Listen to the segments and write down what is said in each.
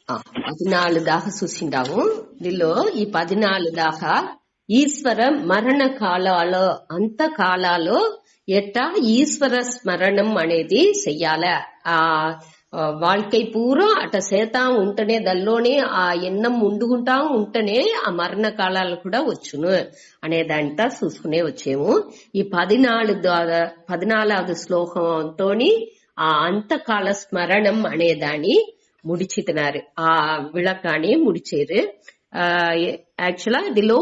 14 దాకా చూసిండాము. దీనిలో ఈ 14 దాకా ఈశ్వర మరణ కాలాలో అంత కాలాలో ఎట్టా ఈశ్వర స్మరణం అనేది చెయ్యాల. ఆ வாழ்க்கை பூரா అట చేతా ఉంటేనే దానిలోనే ఆ ఎన్నం ఉండుకుంటా ఉంటేనే ఆ మరణ కాలాలు కూడా వచ్చును అనే దానితో చూసుకునే వచ్చేము. ఈ 14వ శ్లోకంతోని ఆ అంతకాల స్మరణం అనే దాన్ని ముడిచితున్నారు. ఆ విளக்காన్ని ముడిచేరు. యాక్చువల్గా ఇదిలో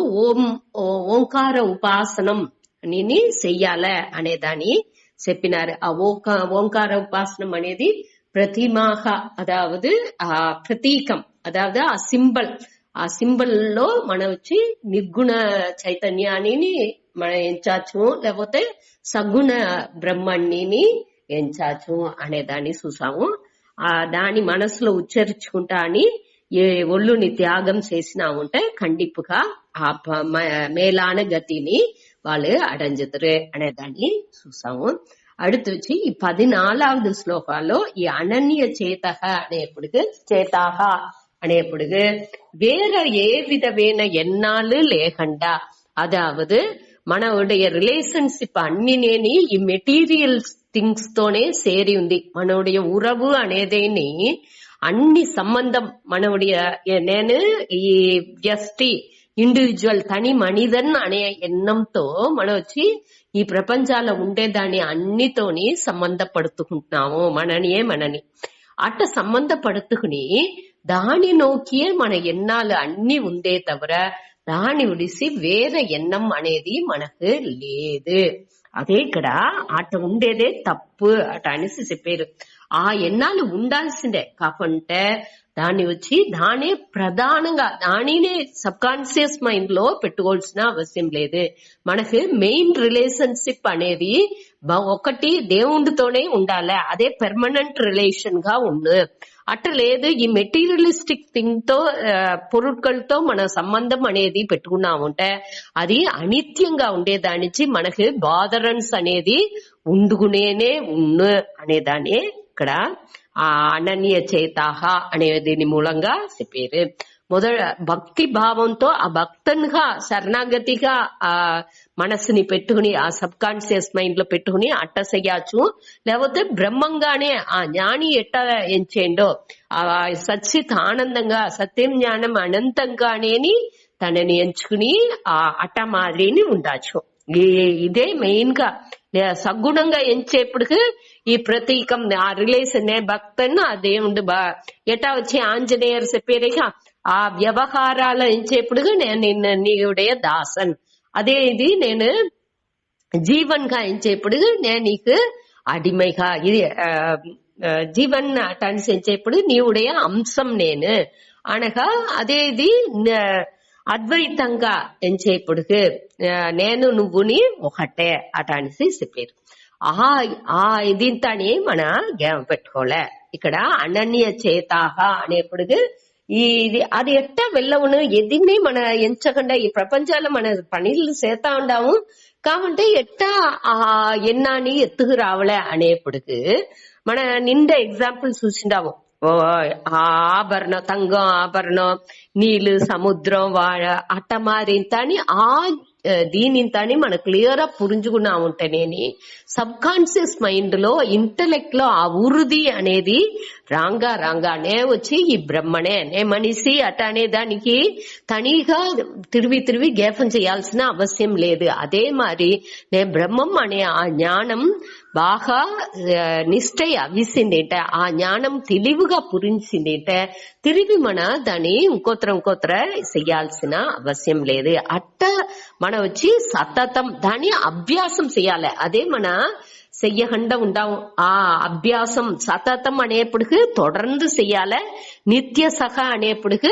ఓంకార ఉపాసనం అని చెయ్యాల అనే దాన్ని చెప్పినారు. ఆ ఓంకార ఉపాసనం అనేది ప్రతిమాహ, అదావదు ఆ ప్రతీకం, అదావదు ఆ సింబల్ లో మనం వచ్చి నిర్గుణ చైతన్యాన్ని మనం ఎంచాచ్చు, లేకపోతే సగుణ బ్రహ్మాన్ని ఎంచాచ్చు అనే దాన్ని చూసాము. ఆ దాని మనసులో ఉచ్చరించుకుంటా అని ఏ ఒళ్ళుని త్యాగం చేసినా ఉంటే ఖండిపుగా ఆ మేలాన గతిని వాళ్ళు అడంజుతారు అనే దాన్ని చూసాము. அடுத்து வச்சு 14வது శ్లోకాల్లో ఈ అనన్య చేతహ అనేప్పుడు வேற ఏ విధమైన ఎన్నాళ్ళు లేకుండా, అదావదు మనవుடைய రిలేషన్షిప్ అన్నినేని ఈ మెటీరియల్ థింగ్స్ తోనే సేరి ఉంది. మనవుடைய ఉరవు అనేదేని అన్ని సంబంధం మనవుடைய నేను ఈ వ్యష్టి ఇండివిజువల్ తని మనిదన్ అనే ఎన్నంతో మనం వచ్చి ఈ ప్రపంచాల్లో ఉండేదాన్ని అన్నితోని సంబంధపడుతుకుంటున్నాము. మనని అట్ట సంబంధపడుతుకుని దాని నోకియే మన ఎన్నాలు అన్ని ఉందే తవిర దాని ఉడిసి వేరే ఎన్నం అనేది మనకు లేదు. అదే ఇక్కడ అట ఉండేదే తప్పు అట అనేసి చెప్పారు. ఆ ఎన్నాలు ఉండాల్సిందే కాకుంటే దాన్ని వచ్చి దానే ప్రధానంగా దానినే సబ్ కాన్షియస్ మైండ్ లో పెట్టుకోవాల్సిన అవసరం లేదు. మనకి మెయిన్ రిలేషన్షిప్ అనేది ఒకటి దేవుడితోనే ఉండాలి. అదే పెర్మనెంట్ రిలేషన్ గా ఉండు. అట్ట లేదు ఈ మెటీరియలిస్టిక్ థింగ్ తో పొరుట్కలతో మన సంబంధం అనేది పెట్టుకున్నామంటే అది అనిత్యంగా ఉండేదానిచి మనకి బాదరన్స్ అనేది ఉండుకునేనే ఉన్ను అనేదాన్ని ఇక్కడ ఆ అనన్య చేతాహ అనే దీని మూలంగా చెప్పారు. మొదట భక్తి భావంతో ఆ భక్తన్గా శరణాగతిగా ఆ మనసుని పెట్టుకుని ఆ సబ్ కాన్షియస్ మైండ్ లో పెట్టుకుని అట్ట చెయ్యచ్చు. లేకపోతే బ్రహ్మంగానే ఆ జ్ఞాని ఎట్ట ఎంచేండో ఆ సచ్చిత్ ఆనందంగా సత్యం జ్ఞానం అనంతంగానే తనని ఎంచుకుని ఆ అట్ట మాదిరిని ఉండొచ్చు. ఇదే మెయిన్ గా సగుణంగా ఎంచేప్పటికి ఈ ప్రతీకం ఆ రిలేషన్ భక్తను ఆ దేవుడు ఎటా వచ్చి ఆంజనేయర్ చెప్పారు ఆ వ్యవహారాలు ఎంచేప్పటికి నేను నీవుடைய దాసన్, అదే ఇది నేను జీవన్ గా ఎంచేప్పటికి నేను నీకు అడిమైగా ఇది జీవన్ అటాన్స్ ఎంచేప్పుడు నీవుடைய అంశం నేను అనగా అదే ఇది అద్వైతంగా ఎంచేప్పుడుకు నేను నువ్వుని ఒకటే అటానిసి చెప్పారు. ఆ దీంతోని మన జ్ఞాపకం పెట్టుకోలే. ఇక్కడ అనన్య చేతాహ అనేప్పుడు ఇది అది ఎట్టా వెళ్ళవును ఎదిని మన ఎంచకుండా ఈ ప్రపంచాల్లో మన పనులు చేతా ఉండాము కాబట్టి ఎట్టా ఆ ఎన్నాని ఎత్తుకు రావలే అనేప్పటికి మన నిండా ఎగ్జాంపుల్ చూసిండాము. ఆభరణం తంగం ఆభరణం నీళ్లు సముద్రం అట్ట మారింతని ఆ దీనింతని మన క్లియర్ గా పురించుకున్నా ఉంటేనేని సబ్ కాన్షియస్ మైండ్ లో ఇంటలెక్ట్ లో ఆ ఉరుది అనేది రాగానే వచ్చి ఈ బ్రహ్మనే నే మనిషి అట్ట అనే దానికి తనిగా తిరిగి జ్ఞాపం చేయాల్సిన అవసరం లేదు. అదే మరి నే బ్రహ్మం అనే ఆ జ్ఞానం బాగా నిశ్చయ అవిసిందేంట ఆ జ్ఞానం తెలివిగా పురించిందేంట తిరిగి మన దాన్ని ఇంకోతర చెయ్యాల్సిన అవసరం లేదు. అట్ట మన వచ్చి సతతం దాన్ని అభ్యాసం చెయ్యాలి. అదే మన செய்யகண்ட உண்டாகும். அபியாசம் சததம் அணையப்படுக்கு தொடர்ந்து செய்யால நித்திய சக அணையப்படுக்கு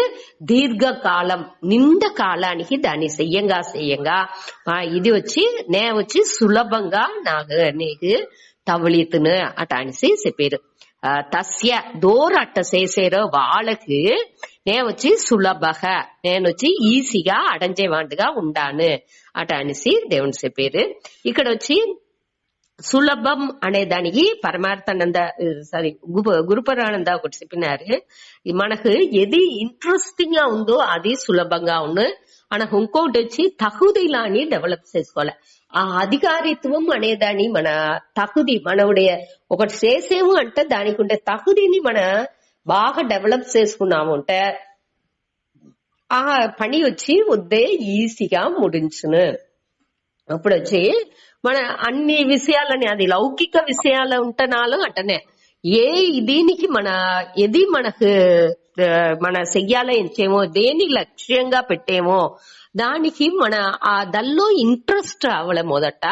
தீர்க்க காலம் நின்ற కాలానికి దాన్ని చెయ్యంగా ఇది వచ్చి నే వచ్చి సులభంగా నాకు నీకు తవళితును అట అనేసి చెప్పారు. తస్య దూర అట్ట చేసారో వాళ్ళకి నే వచ్చి సులభగ నేను వచ్చి ఈజీగా అడంజేవాంటిగా ఉండాను అట అనేసి దేవుని చెప్పారు. ఇక్కడ వచ్చి సులభం అనేదానికి పరమార్థానంద గురుపరానంద ఒకటి చెప్పినారు. మనకు ఏది ఇంట్రెస్టింగ్ గా ఉందో అది సులభంగా ఉంది. మనకు ఇంకోటి వచ్చి తగుదిలాని డెవలప్ చేసుకోవాలి. ఆ అధికారిత్వం అనేదాన్ని మన తగుది మనవుడే ఒకటి చేసేము అంటే దానికి ఉండే తగుదిని మన బాగా డెవలప్ చేసుకున్నాము అంటే ఆ పని వచ్చి వద్దే ఈజీగా ముడించును. అప్పుడు వచ్చి మన అన్ని విషయాలని అది లౌకిక విషయాలు ఉంటనాలు అంటనే దీనికి మన ఏది మనకు మన చెయ్యాలేమో దేని లక్ష్యంగా పెట్టేమో దానికి మన ఆ దల్లో ఇంట్రెస్ట్ రావాలి మొదట.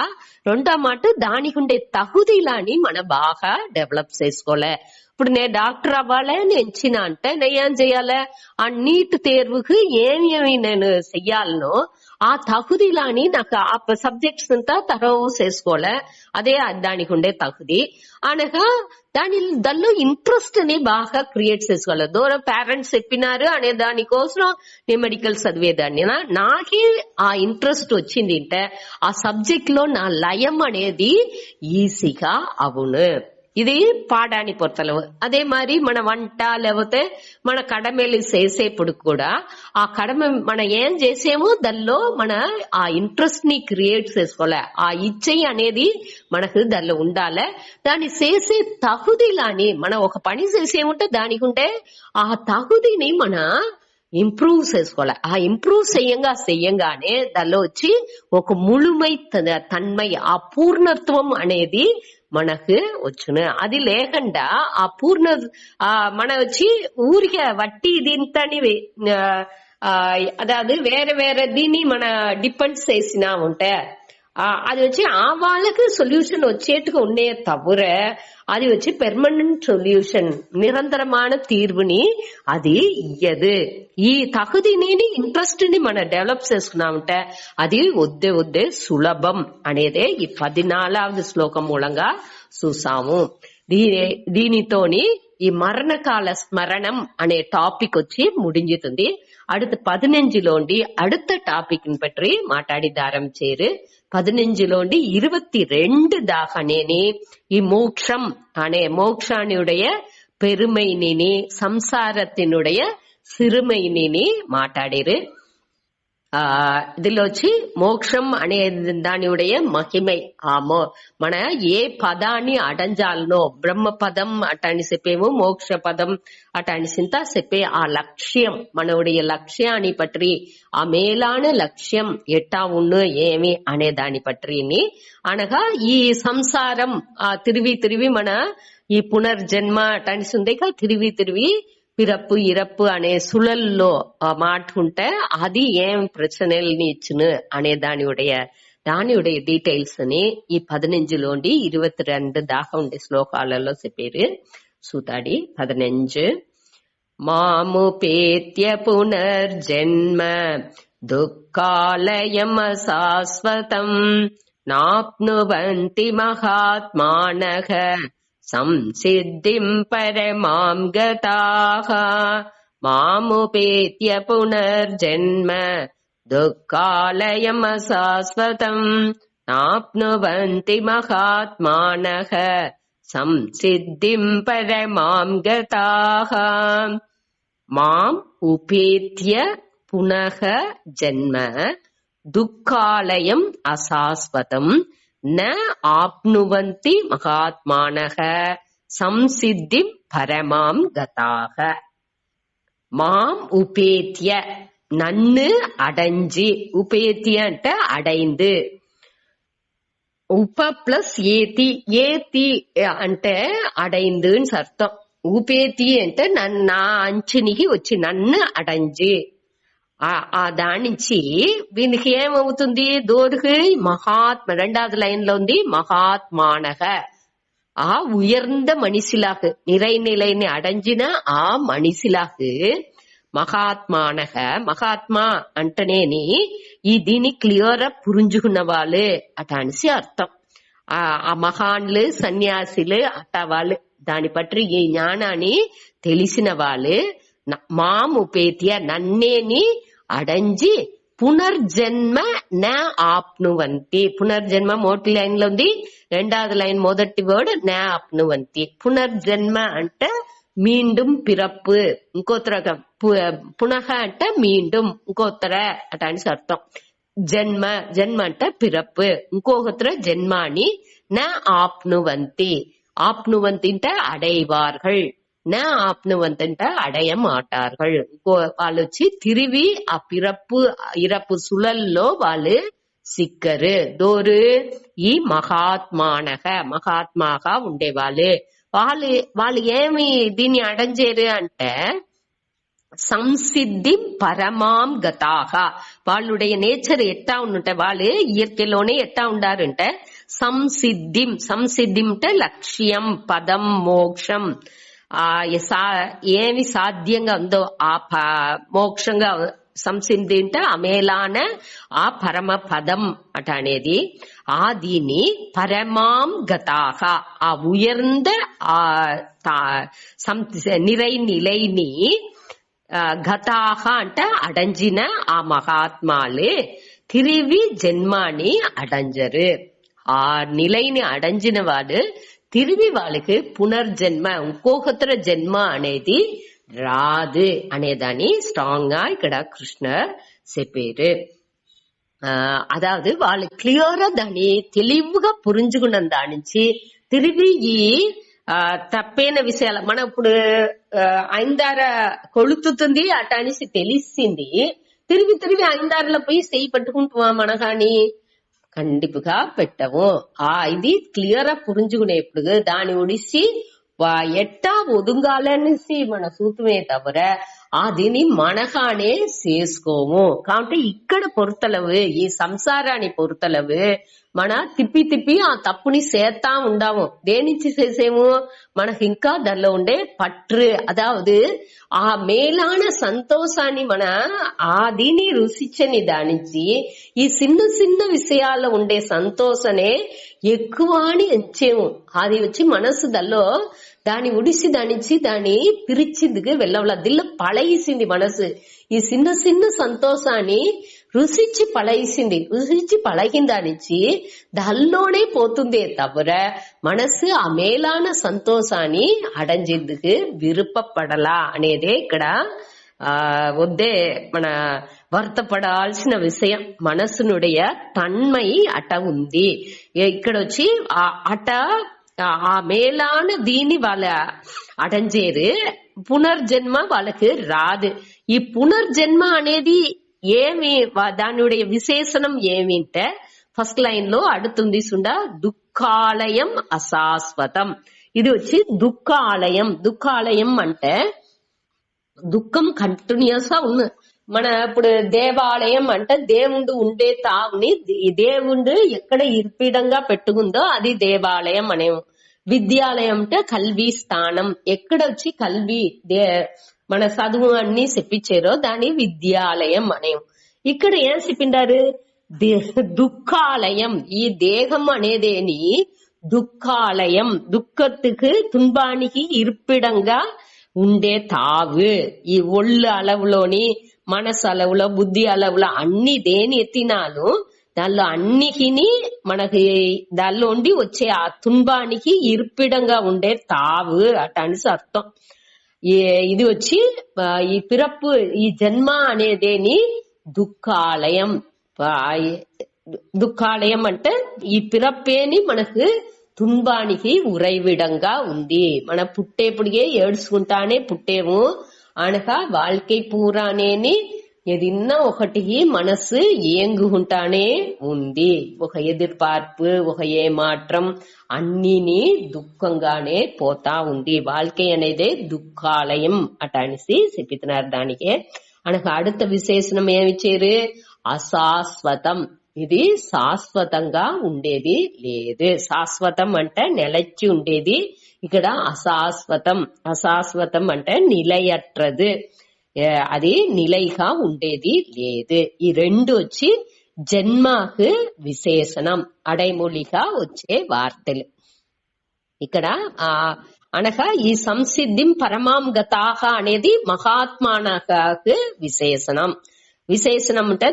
రెండో మాట దానికి ఉండే తగుదిలాని మన బాగా డెవలప్ చేసుకోలే. ఇప్పుడు నేను డాక్టర్ అవ్వాలి ఎంచిన అంటే నేను ఏం చెయ్యాలి, ఆ నీట్ తేర్వుకి ఏమేమి నేను చెయ్యాలనో ఆ తగుదిలాని నాకు ఆ సబ్జెక్ట్స్ అంతా తరవు చేసుకోలే. అదే దానికి ఉండే తగుది అనగా దానిలో ఇంట్రెస్ట్ ని బాగా క్రియేట్ చేసుకోవాలి. దూరం పేరెంట్స్ చెప్పినారు అనే దానికోసం నేను మెడికల్ చదివేదాన్ని నాకే ఆ ఇంట్రెస్ట్ వచ్చింది అంటే ఆ సబ్జెక్ట్ లో నా లయం అనేది ఈజీగా అవును. ఇది పాడాని పొత్తలు. అదే మరి మన వంట లేకపోతే మన కడమేలు చేసేప్పుడు కూడా ఆ కడమ మనం ఏం చేసేమో దానిలో మన ఆ ఇంట్రెస్ట్ ని క్రియేట్ చేసుకోలే. ఆ ఇచ్చయి అనేది మనకు దానిలో ఉండాలి. దాన్ని చేసే తగుదిలాని మనం ఒక పని చేసేముంటే దానికి ఉంటే ఆ తగుదిని మన ఇంప్రూవ్ చేసుకోవాలి. ఆ ఇంప్రూవ్ చెయ్యంగానే దానిలో వచ్చి ఒక ముழுமை తన్మై ఆ పూర్ణత్వం అనేది మనకు వచ్చును. అది లేకుండా ఆ పూర్ణ మన వచ్చి ఊరికే వట్టి దీంతని అదాదు వేరే వేరే దీన్ని మన డిపెండ్ చేసినా ఉంటే అది వచ్చి ఆ వాళ్ళకి సొల్యూషన్ వచ్చేట్టుగా ఉండే తవిர అది వచ్చి పెర్మనెంట్ సొల్యూషన్ నిరంతరమైన తీర్వుని అది ఇయ్యదు. ఈ తగుదిని ఇంట్రెస్ట్ ని మనం డెవలప్ చేసుకున్నామంటే అది వద్దే సులభం అనేదే ఈ 14వ శ్లోకం మూలంగా చూసాము. దీనితోని ఈ మరణకాల స్మరణం అనే టాపిక్ వచ్చి ముడించుతుంది. அடுத்த 15లోండి அடுத்த టాపిక్ ని పற்றி మాట్లాడిదారం చేరు. 15లోండి 22 దాకానేని ఈ మోక్షం అనే మోక్షానుடைய பெருமைனினி సంసారத்தினுடைய సిరుమైనిని మాట్లాడారు. இதுல వచ్చి మోక్షం అనే దానిuடைய మహిమై మన ఏ పదాన్ని అడంజాలనో బ్రహ్మ పదం అటాని చెప్పేమో మోక్ష పదం అటాని సింత చెప్పే ఆ లక్ష్యం మనవుடைய లక్ష్యాన్ని పற்றி ఆ మేలాన లక్ష్యం ఎట్టా ఉన్ను ఏమి అనే దాని పట్టిని అనగా ఈ సంసారం తిరివి మన ఈ పునర్జన్మ అటాని సుందేక తిరివి పిరప్పు ఇరప్పు అనే సుళల్లో మాట్లాడుకుంటే అది ఏం ప్రశ్నల్ని ఇచ్చును అనే దానిuடைய డీటెయిల్స్ ని ఈ 15లోండి 22 దాకా ఉండే శ్లోకాలలో చెప్పారు. సూతాడి 15 మాముపేత్య పునర్జన్మ దుఃఖాలయం శాశ్వతం నాప్నువంతి మహాత్మానః సంసిద్ధిం పరమాం గతాః మాముపేత్య పునర్జన్మ దుఃఖాలయం శాశ్వతం నాప్నువంతి మహాత్మానః సంసిద్ధిం పరమాం గతాః. మాం ఉపేత్య పునః జన్మ దుఃఖాలయం అశాశ్వతం న ఆప్నువంతి మహాత్మానః సంసిద్ధిం పరమాం గతాః. మాం ఉపేత్య నన్ను అடைஞ்சு, ఉపేత్య అంటే అடைந்து, ఉప ప్లస్ ఏతి, ఏతి అంటే అடைந்து అని అర్థం. ఉపేతి అంటే నా అంచునికి వచ్చి నన్ను అடைஞ்சு ఆ దాని నుంచి వీనికి ఏమవుతుంది దోడుకు మహాత్మ 2வது லைன்ல ఉంది மகாத்மானக ఆ உயர்ந்த மனுஷிலாக்கு நிறைநிலைని అடைஞ்சிన ఆ మనిషిలాకు మహాత్మానక మహాత్మా అంటనేని ఈ దీన్ని క్లియర్ పురుంజుకున్న వాళ్ళు అటానిసి అర్థం. ఆ మహాన్లు సన్యాసులు అట్ట వాళ్ళు దాని పట్ల ఈ జ్ఞానాన్ని తెలిసిన వాళ్ళు మాం ఉపేత్య నన్నేని అడంజి పునర్జన్మ న ఆప్నువంతి. పునర్జన్మ మొదటి లైన్ లో ఉంది, రెండవది లైన్ మొదటి వర్డ్ న ఆప్నువంతి. పునర్జన్మ అంటే மீண்டும் பிறப்பு, ఇంకోతర పునః అంటే மீண்டும், ఇంకోతర అటాని అర్థం. జన్మ, జన్మ అంటే పిరப்பு, ఇంకొకతర జన్మాని. న ఆప్నువంతి, ఆప్నువంతి అంటే అடைவார்கள், న ఆప్నువంతి అంటే అடைய మాటాர்கள். ఇంకో వాళ్ళు వచ్చి తిరిగి ఆ పిరప్పు ఇరప్పు సుழల్లో వాళ్ళు సిక్కరు. దోరు ఈ మహాత్మాగా ఉండేవాళ్ళు. వాళ్ళు ఏమి దీన్ని అడంజేరు అంటే సంసిద్ధి పరమాం గతాగా. వాళ్ళుடைய నేచర్ ఎట్టా ఉంటే, వాళ్ళు ఇయற்கைలోనే ఎట్టా ఉండారంటే సంసిద్ధి. సంసిద్ధి అంటే లక్ష్యం, పదం, మోక్షం. ఏమి సాధ్యంగా ఉందో ఆ మోక్షంగా సంసిద్ధి అంటే అమేలాన ఆ పరమ పదం అట అనేది. దీని పరమాం గతాగా, ఆ ఉయర్ந்த నిலைని గతాக అంటే అడంజిన ఆ మహాత్మాలు తిరిగి జన్మాని అడంజరు. ఆ నిலைని అడంజిన వాడు తిరిగి వాళ్ళకి పునర్జన్మ, ఇంకొకతర జన్మ అనేది రాదు అనేదాన్ని స్ట్రాంగ్ గా ఇక్కడ కృష్ణర్ చెప్పారు. అదావదు వాళ్ళు క్లియర్ దాన్ని తెలివిగా పురించుకున్న దాని నుంచి తిరిగి ఈ తప్పైన విషయాలు మనం ఇప్పుడు ఐందార కొలుతుంది అట అనేసి తెలిసింది, తిరిగి ఐందారులో పోయి చేయి పట్టుకుంటువా మన కాని కండిపుగా పెట్టవు. ఇది క్లియర్ గా పురించుకునేప్పుడు దాన్ని ఒడిసి ఎట్టా ఒదుంగాలనేసి మన సూత్రమే తవర దీన్ని మనగానే చేసుకోము. కాబట్టి ఇక్కడ పొరుతలవు, ఈ సంసారాన్ని పొరుతలవు మన తిప్పి ఆ తప్పుని చేస్తా ఉండాము. దేనించి చేసేము, మనకు ఇంకా దానిలో ఉండే పట్టు, అదావదు ఆ మేలాన సంతోషాన్ని మన దీన్ని రుచిచ్చని దానించి ఈ చిన్న విషయాల్లో ఉండే సంతోషనే ఎక్కువ అని ఎంచేము. అది వచ్చి మనసు దల్లో దాన్ని ఉడిసి దానించి దాన్ని పిరిచిందుకు వెళ్ళవల దిల్ల పళయిసింది మనసు. ఈ చిన్న సంతోషాన్ని రుచిచ్చి పళగిన దానిచ్చి దానిలోనే పోతుందే తవర మనసు ఆ మేలాన సంతోషాన్ని అడంజేందుకు విరుపపడలా అనేదే ఇక్కడ వద్దే మన వర్తపడాల్సిన విషయం. మనసునుடைய తన్మై అట ఉంది. ఇక్కడ వచ్చి అట ఆ మేలాన దీన్ని వాళ్ళ అడంజేరు. పునర్జన్మ వాళ్ళకి రాదు. ఈ పునర్జన్మ అనేది ఏమి, దానిடைய విశేషణం ఏమింటే ఫస్ట్ లైన్ లో అడుతుంది సుండా దుఃఖాలయం అశాశ్వతం. ఇది వచ్చి దుఃఖాలయం అంటే దుఃఖం కంటిన్యూస్ గా ఉంది. మన ఇప్పుడు దేవాలయం అంటే దేవుడు ఉండే తావుని దేవుడు ఎక్కడ ఇర్పిడంగా పెట్టుకుందో అది దేవాలయం అనేము. విద్యాలయం అంటే కల్వి స్థానం, ఎక్కడ వచ్చి కల్వి మన చదువు అన్ని చెప్పించారో దాని విద్యాలయం అనేము. ఇక్కడ ఏం చెప్పిండారు, దుఃఖాలయం. ఈ దేహం అనేదేని దుఃఖాలయం, దుఃఖத்துக்கு துன்பாనికి ఇర్పిడంగా ఉండే తావు. ఈ ఒళ్ళు అలవులోని మనసు అలవులో బుద్ధి అలవులో అన్ని దేని ఎత్తినాలు దానిలో అన్నిటిని మనకి దానిలో ఉండి వచ్చే ఆ తుంబానికి ఇర్పిడంగా ఉండే తావు అట అనేసి అర్థం. ఇది వచ్చి ఈ పిరప్పు ఈ జన్మ అనేదేని దుఃఖాలయం. దుఃఖాలయం అంటే ఈ పిరప్పేని మనకు తుంబానికి ఉరైవిడంగా ఉంది. మన పుట్టేపుడిగే ఏడ్చుకుంటానే పుట్టేము అనక வாழ்க்கை పూరానేని ఎదిన్నా ఒకటికి మనసు ఏంగుంటానే ఉంది. ఒక ఎదిర్పార్పు, ఒక ఏమాత్రం అన్నిని దుఃఖంగానే పోతా ఉంది. வாழ்க்கை అనేదే దుఃఖాలయం అట అనేసి చెప్పితున్నారు. దానికే అనక అడుత విశేషణం ఏమిచ్చారు, అశాశ్వతం. ఇది శాశ్వతంగా ఉండేది లేదు. శాశ్వతం అంటే నిలచి ఉండేది, ఇక్కడ అశాశ్వతం అంటే నిలయట్రదు, అది నిలైగా ఉండేది లేదు. ఈ రెండు వచ్చి జన్మకు విశేషణం, అడైమొழிగా వచ్చే వార్తలు. ఇక్కడ అనగా ఈ సంసిద్ధిం పరమాం గతాహ అనేది మహాత్మానకు విశేషణం. విశేషణం అంటే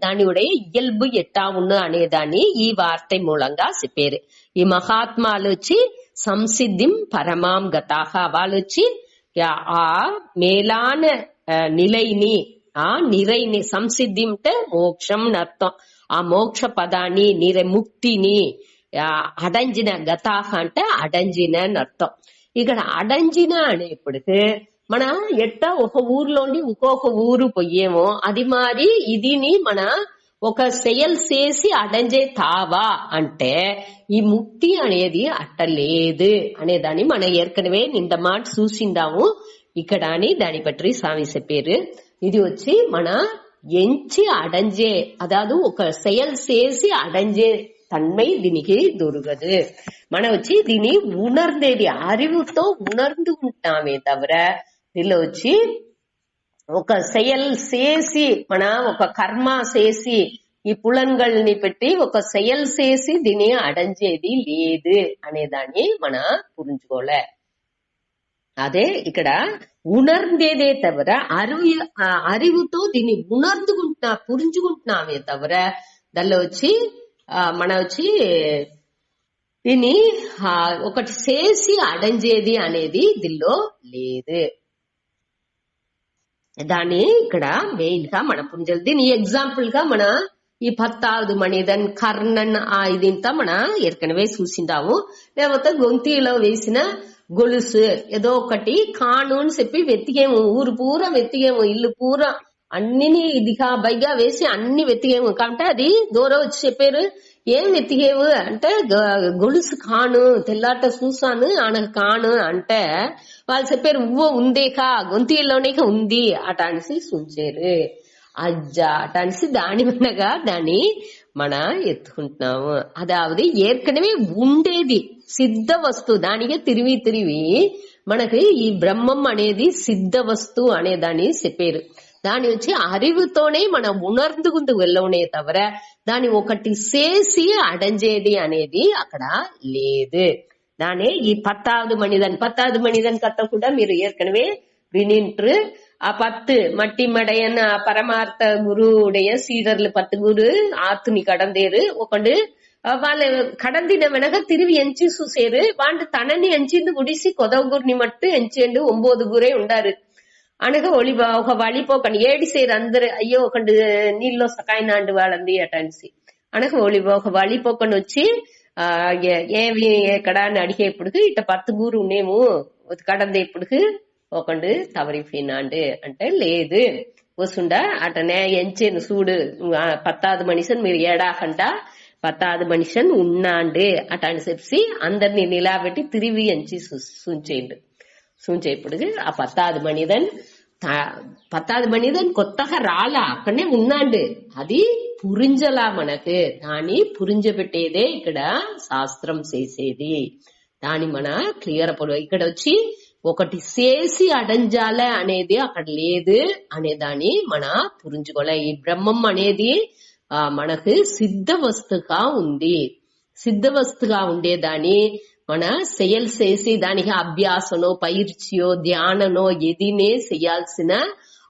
దానియుடைய ఇయల్బు ఎట్టా ఉన్ను అనేదాన్ని ఈ వార్త మూలంగా చెప్పారు. ఈ మహాత్మాలు వచ్చి సంసిద్ధిం పరమాం గతాహ, వాళ్ళు వచ్చి ఆ మేలాన నిలైని ఆ நிறைని సంసిద్ధి అంటే మోక్షం అర్థం. ఆ మోక్ష పదాన్ని ముక్తిని అడంజిన గతాహ అంటే అడంజిన అని అర్థం. ఇక్కడ అడంజిన అనేప్పటికి మన ఎట్టా ఒక ఊర్లోండి ఇంకొక ఊరు పోయేమో అది మారి ఇదిని మన ఒక సెయల్ చేసి అడంజే తావా అంటే ఈ ముక్తి అనేది అట్టలేదు అనేదాన్ని మనం ఏర్కనవే నింద మాట చూసిందాము ఇక్కడ అని దాని పற்றி స్వామి చెప్పారు. ఇది వచ్చి మన ఎంచి అడంజే అదాదు ఒక సెయల్ చేసి అడంజే தன்மை దీనికి దొరకదు. మనం వచ్చి దీన్ని ఉణర్దేది அறிவுతో ఉணர்ந்து ఉంటామే తవిర దీనిలో వచ్చి ఒక செயல் చేసి మన ఒక కర్మ చేసి ఈ పులన్గల్ని పెట్టి ఒక செயல் చేసి దీన్ని అడంజేది లేదు అనేదాన్ని మన పురించుకోలే. అదే ఇక్కడ ఉణర్ందేదే తవిర அறிவுతో దీన్ని పురించుకుంటున్నామే తవిర దానిలో వచ్చి మన వచ్చి దీన్ని ఒకటి చేసి అడంజేది అనేది దీనిలో లేదు. దాన్ని ఇక్కడ మెయిన్ గా మన పుంజలు దీని ఎగ్జాంపుల్ గా మన ఈ 10வது మణిదన్ కర్ణన్ ఇదంతా మన ఏర్కనవే చూసిందాము. లేకపోతే గొంతిలో వేసిన గొలుసు ఏదో ఒకటి కాను అని చెప్పి వెతికేము, ఊరు పూరా వెతికేము, ఇల్లు పూరా అన్నిని ఇదిగా బైగా వేసి అన్ని వెతికేము. కాబట్టి అది దూరం వచ్చి చెప్పారు ఏం వెతికేవు అంటే గొలుసు కాను తెల్లాట చూసాను ఆనకు కాను అంటే వాళ్ళు చెప్పారు ఉందేకా గొంతిలోనే ఉంది అట అనేసి చూచారు. అజ్జా అట అనేసి దాని వినగా దాన్ని మన ఎత్తుకుంటున్నాము. అదావది ఏర్కనవే ఉండేది సిద్ధ వస్తువు దానికే తిరిగి మనకి ఈ బ్రహ్మం అనేది సిద్ధ వస్తువు అనే దాన్ని చెప్పారు. దాని వచ్చి அறிவுతోనే మనం ఉణర్దుకుంటూ వెళ్ళవనే తవర దాని ఒకటి చేసి అడంజేది అనేది అక్కడ లేదు. దానే ఈ 10வது மனிதன் கத்த கூட మీరు ஏற்கனவே வினின்று ఆ 10 மட்டி மடையன் பரமார்த்த குருவுடைய சீடர்ல 10 குரு ஆத்துனி கடந்தேரு ఒకడు వాళ్ళ కడందిన వెనక తిరిగి ఎంచి చూసేరు వాళ్ళు తనని ఎంచింది గుడిసి కొదవగురిని మట్టు ఎంచేండు 9 గురే ఉండారు అనగా ఒక వళిపోకండి ఏడిసేరు అందరు అయ్యో ఒకటి నీళ్ళలో సకాయినాండు వాళ్ళంది అటనిసి అనగా ఒక వళిపోకండి వచ్చి ఏమి ఎక్కడ అని అడిగేప్పుడుకి ఇట్ట 10 గురు నేము కడందేప్పుడుకి ఒకడు తవరిపోయినాండు అంటే లేదు వస్తుండా అటనే ఎంచేను చూడు 10வது మనిషిని మీరు ఏడాకంటా 10வது మనిషిని ఉన్నాండు అట అని చెప్పి అందరినీ నిలబెట్టి తిరిగి ఎంచి సూంచేప్పుడు ఆ 10வது మనిదన్ కొత్తగా రాలా అక్కడనే ఉన్నాండు అది పురింజలా మనకు దాన్ని పురింజబెట్టేదే ఇక్కడ శాస్త్రం చేసేది. దాని మన క్లియర్ ఇక్కడ వచ్చి ఒకటి చేసి అడంజాల అనేది అక్కడ లేదు అనేదాన్ని మన పురించుకోలే. ఈ బ్రహ్మం అనేది మనకు సిద్ధ వస్తుగా ఉంది. సిద్ధ వస్తుగా ఉండేదాన్ని మన செயல் చేసి దానికి అభ్యాసనో పైర్చియో ధ్యాననో ఎదినే చేయాల్సిన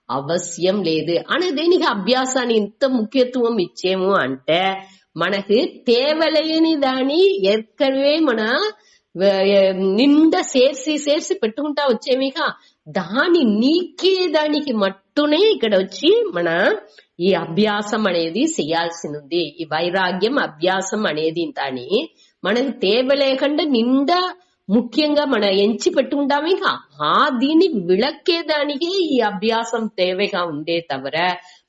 అవశ్యం లేదు. అనే దేనికి అభ్యాసాన్ని ఇంత ముఖ్యత్వం ఇచ్చేము అంటే మనకి తేవలేని దాన్ని ఎక్కడే మన నిండా చేర్చి పెట్టుకుంటా వచ్చేమిక దాని నీకేదానికి మట్టునే ఇక్కడ వచ్చి మన ఈ అభ్యాసం అనేది చేయాల్సినది. ఈ వైరాగ్యం అభ్యాసం అనేది దాని మనకి తేవలేకుండా నిండా ముఖ్యంగా మన ఎంచి పెట్టుకుంటామే దీన్ని విளక్కేదానికి ఈ అభ్యాసం తేవగా ఉండే తవర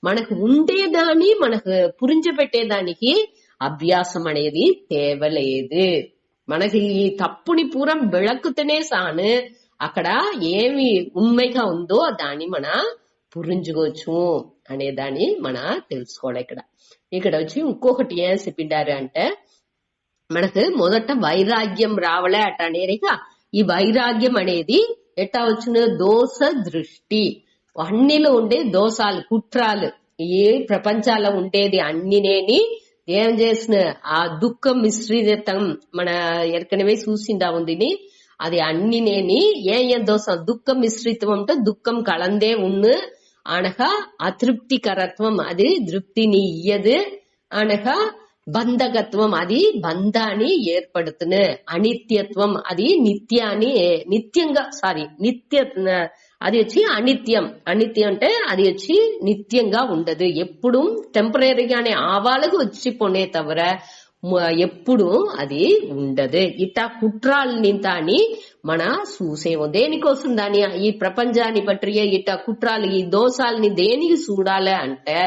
మనకు ఉండేదాన్ని మనకు పురించబెట్టేదానికి అభ్యాసం అనేది తేవలేదు. మనకి ఈ తప్పుని పూరం విளక్కుతేనే సాను అక్కడ ఏమి ఉண்மைగా ఉందో దాన్ని మన పురించుకోవచ్చు అనేదాన్ని మన తెలుసుకోవాలి. ఇక్కడ వచ్చి ఇంకొకటి ఏం చెప్పిండారు అంటే మనకు మొదట వైరాగ్యం రావలే అట అనేక ఈ వైరాగ్యం అనేది ఎట్టా వచ్చిన దోష దృష్టి అన్నిలో ఉండే దోషాలు కుట్రాలు ఏ ప్రపంచాల్లో ఉండేది అన్నినేని ఏం చేసిన ఆ దుఃఖం మిశ్రితం మన ఏర్కనవే చూసిందా ఉంది అది అన్నినేని ఏం దోషం దుఃఖం మిశ్రితం అంటే దుఃఖం కలందే ఉన్న అనగా అతృప్తికరత్వం అది తృప్తిని ఇయ్యదు, అనగా బంధకత్వం అది బంధాన్ని ఏర్పడుతును, అనిత్యత్వం అది నిత్యంగా అది వచ్చి అనిత్యం. అనిత్యం అంటే అది వచ్చి నిత్యంగా ఉండదు, ఎప్పుడు టెంపరీగానే ఆవాలకు వచ్చిపోనే తవర ఎప్పుడు అది ఉండదు. ఇట్టా కుట్రాలని తాని మన చూసేమో దేనికోసం దాని ఈ ప్రపంచాన్ని పట్టియే ఇట్టా కుట్రాలు ఈ దోషాలని దేనికి చూడాలి అంటే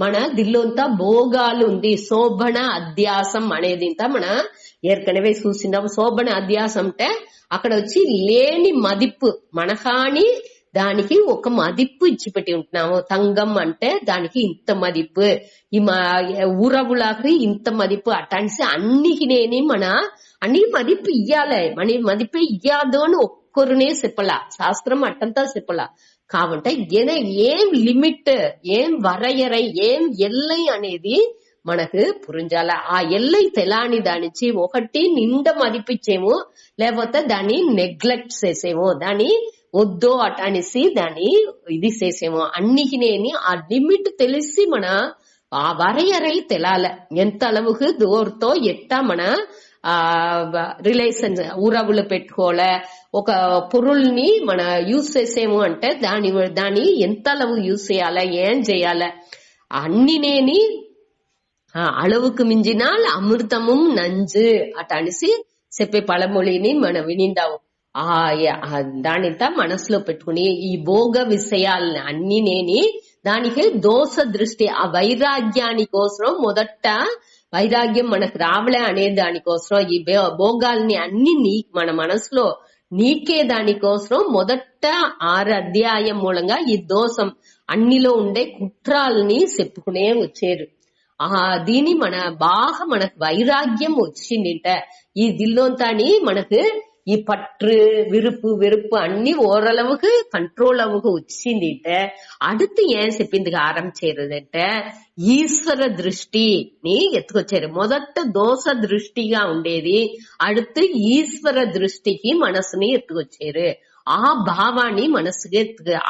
మన దిల్లోంతా భోగాలు ఉంది. శోభన అధ్యాసం అనేది మన ఏర్కనవే చూసినాము. శోభన అధ్యాసం అంటే అక్కడ వచ్చి లేని మదిప్పు, మనహాని దానికి ఒక మదిప్పు ఇచ్చిపెట్టి ఉంటున్నాము. తంగం అంటే దానికి ఇంత మదిప్పు, ఈ ఊరవులకు ఇంత మదిప్పు అటాన్సి అన్నిటినేని అన్ని మదిప్పు ఇయ్యాలి, మదిప్పు ఇయ్యాదు అని ఒక్కరునే చెప్పలా, శాస్త్రం అట్టంతా చెప్పలా. కాబట్టి ఏం లిమిట్, ఏం వరయరై, ఏం ఎల్లై అనేది మనకు పురించాల. ఆ ఎల్లై తెలాని దానిచ్చి ఒకటి నిండా మదిపిచ్చేమో, లేకపోతే దాన్ని నెగ్లెక్ట్ చేసేమో, దాన్ని వద్దో అటనేసి దాన్ని ఇది చేసేమో. అన్నిటినేని ఆ లిమిట్ తెలిసి ఆ వరయరై తెలాల. ఎంత అలవుకు దూరతో ఎట్టా రిలేషన్స్ ఊరవులు పెట్టుకోలే, ఒక పొరుల్ని యూజ్ చేసేము అంటే దాన్ని ఎంత అలవు యూజ్ చేయాల, ఏం చేయాల అన్నినేని అళవుకు మించినాల్ అమృతము నంజు అటనేసి చెప్పే పழமொழிని వినిందావు. దానింతా మనసులో పెట్టుకుని ఈ భోగ విషయాలని అన్నినేని దానికి దోష దృష్టి, ఆ వైరాగ్యాని కోసం మొదట వైరాగ్యం మనకు రావలే అనే దానికోసం ఈ భోగాల్ని అన్ని మన మనసులో నీకే దానికోసం మొదట 6 అధ్యాయం మూలంగా ఈ దోషం అన్నిలో ఉండే కుట్రాలని చెప్పుకునే వచ్చారు. దీని బాగా మనకు వైరాగ్యం వచ్చిందింట ఈ దిల్లోంతాని మనకు ఈ పట్టు విరుపు అన్ని ఓరளவுக்கு కంట్రోల్ అవ్వకు వచ్చిందింటే அடுத்து ఏం చెప్పింది ఆరంభించేదంటే ఈశ్వర దృష్టిని ఎత్తుకొచ్చారు. మొదట దోష దృష్టిగా ఉండేది, அடுத்து ఈశ్వర దృష్టికి మనసుని ఎత్తుకొచ్చారు. ఆ భావాన్ని మనసుకి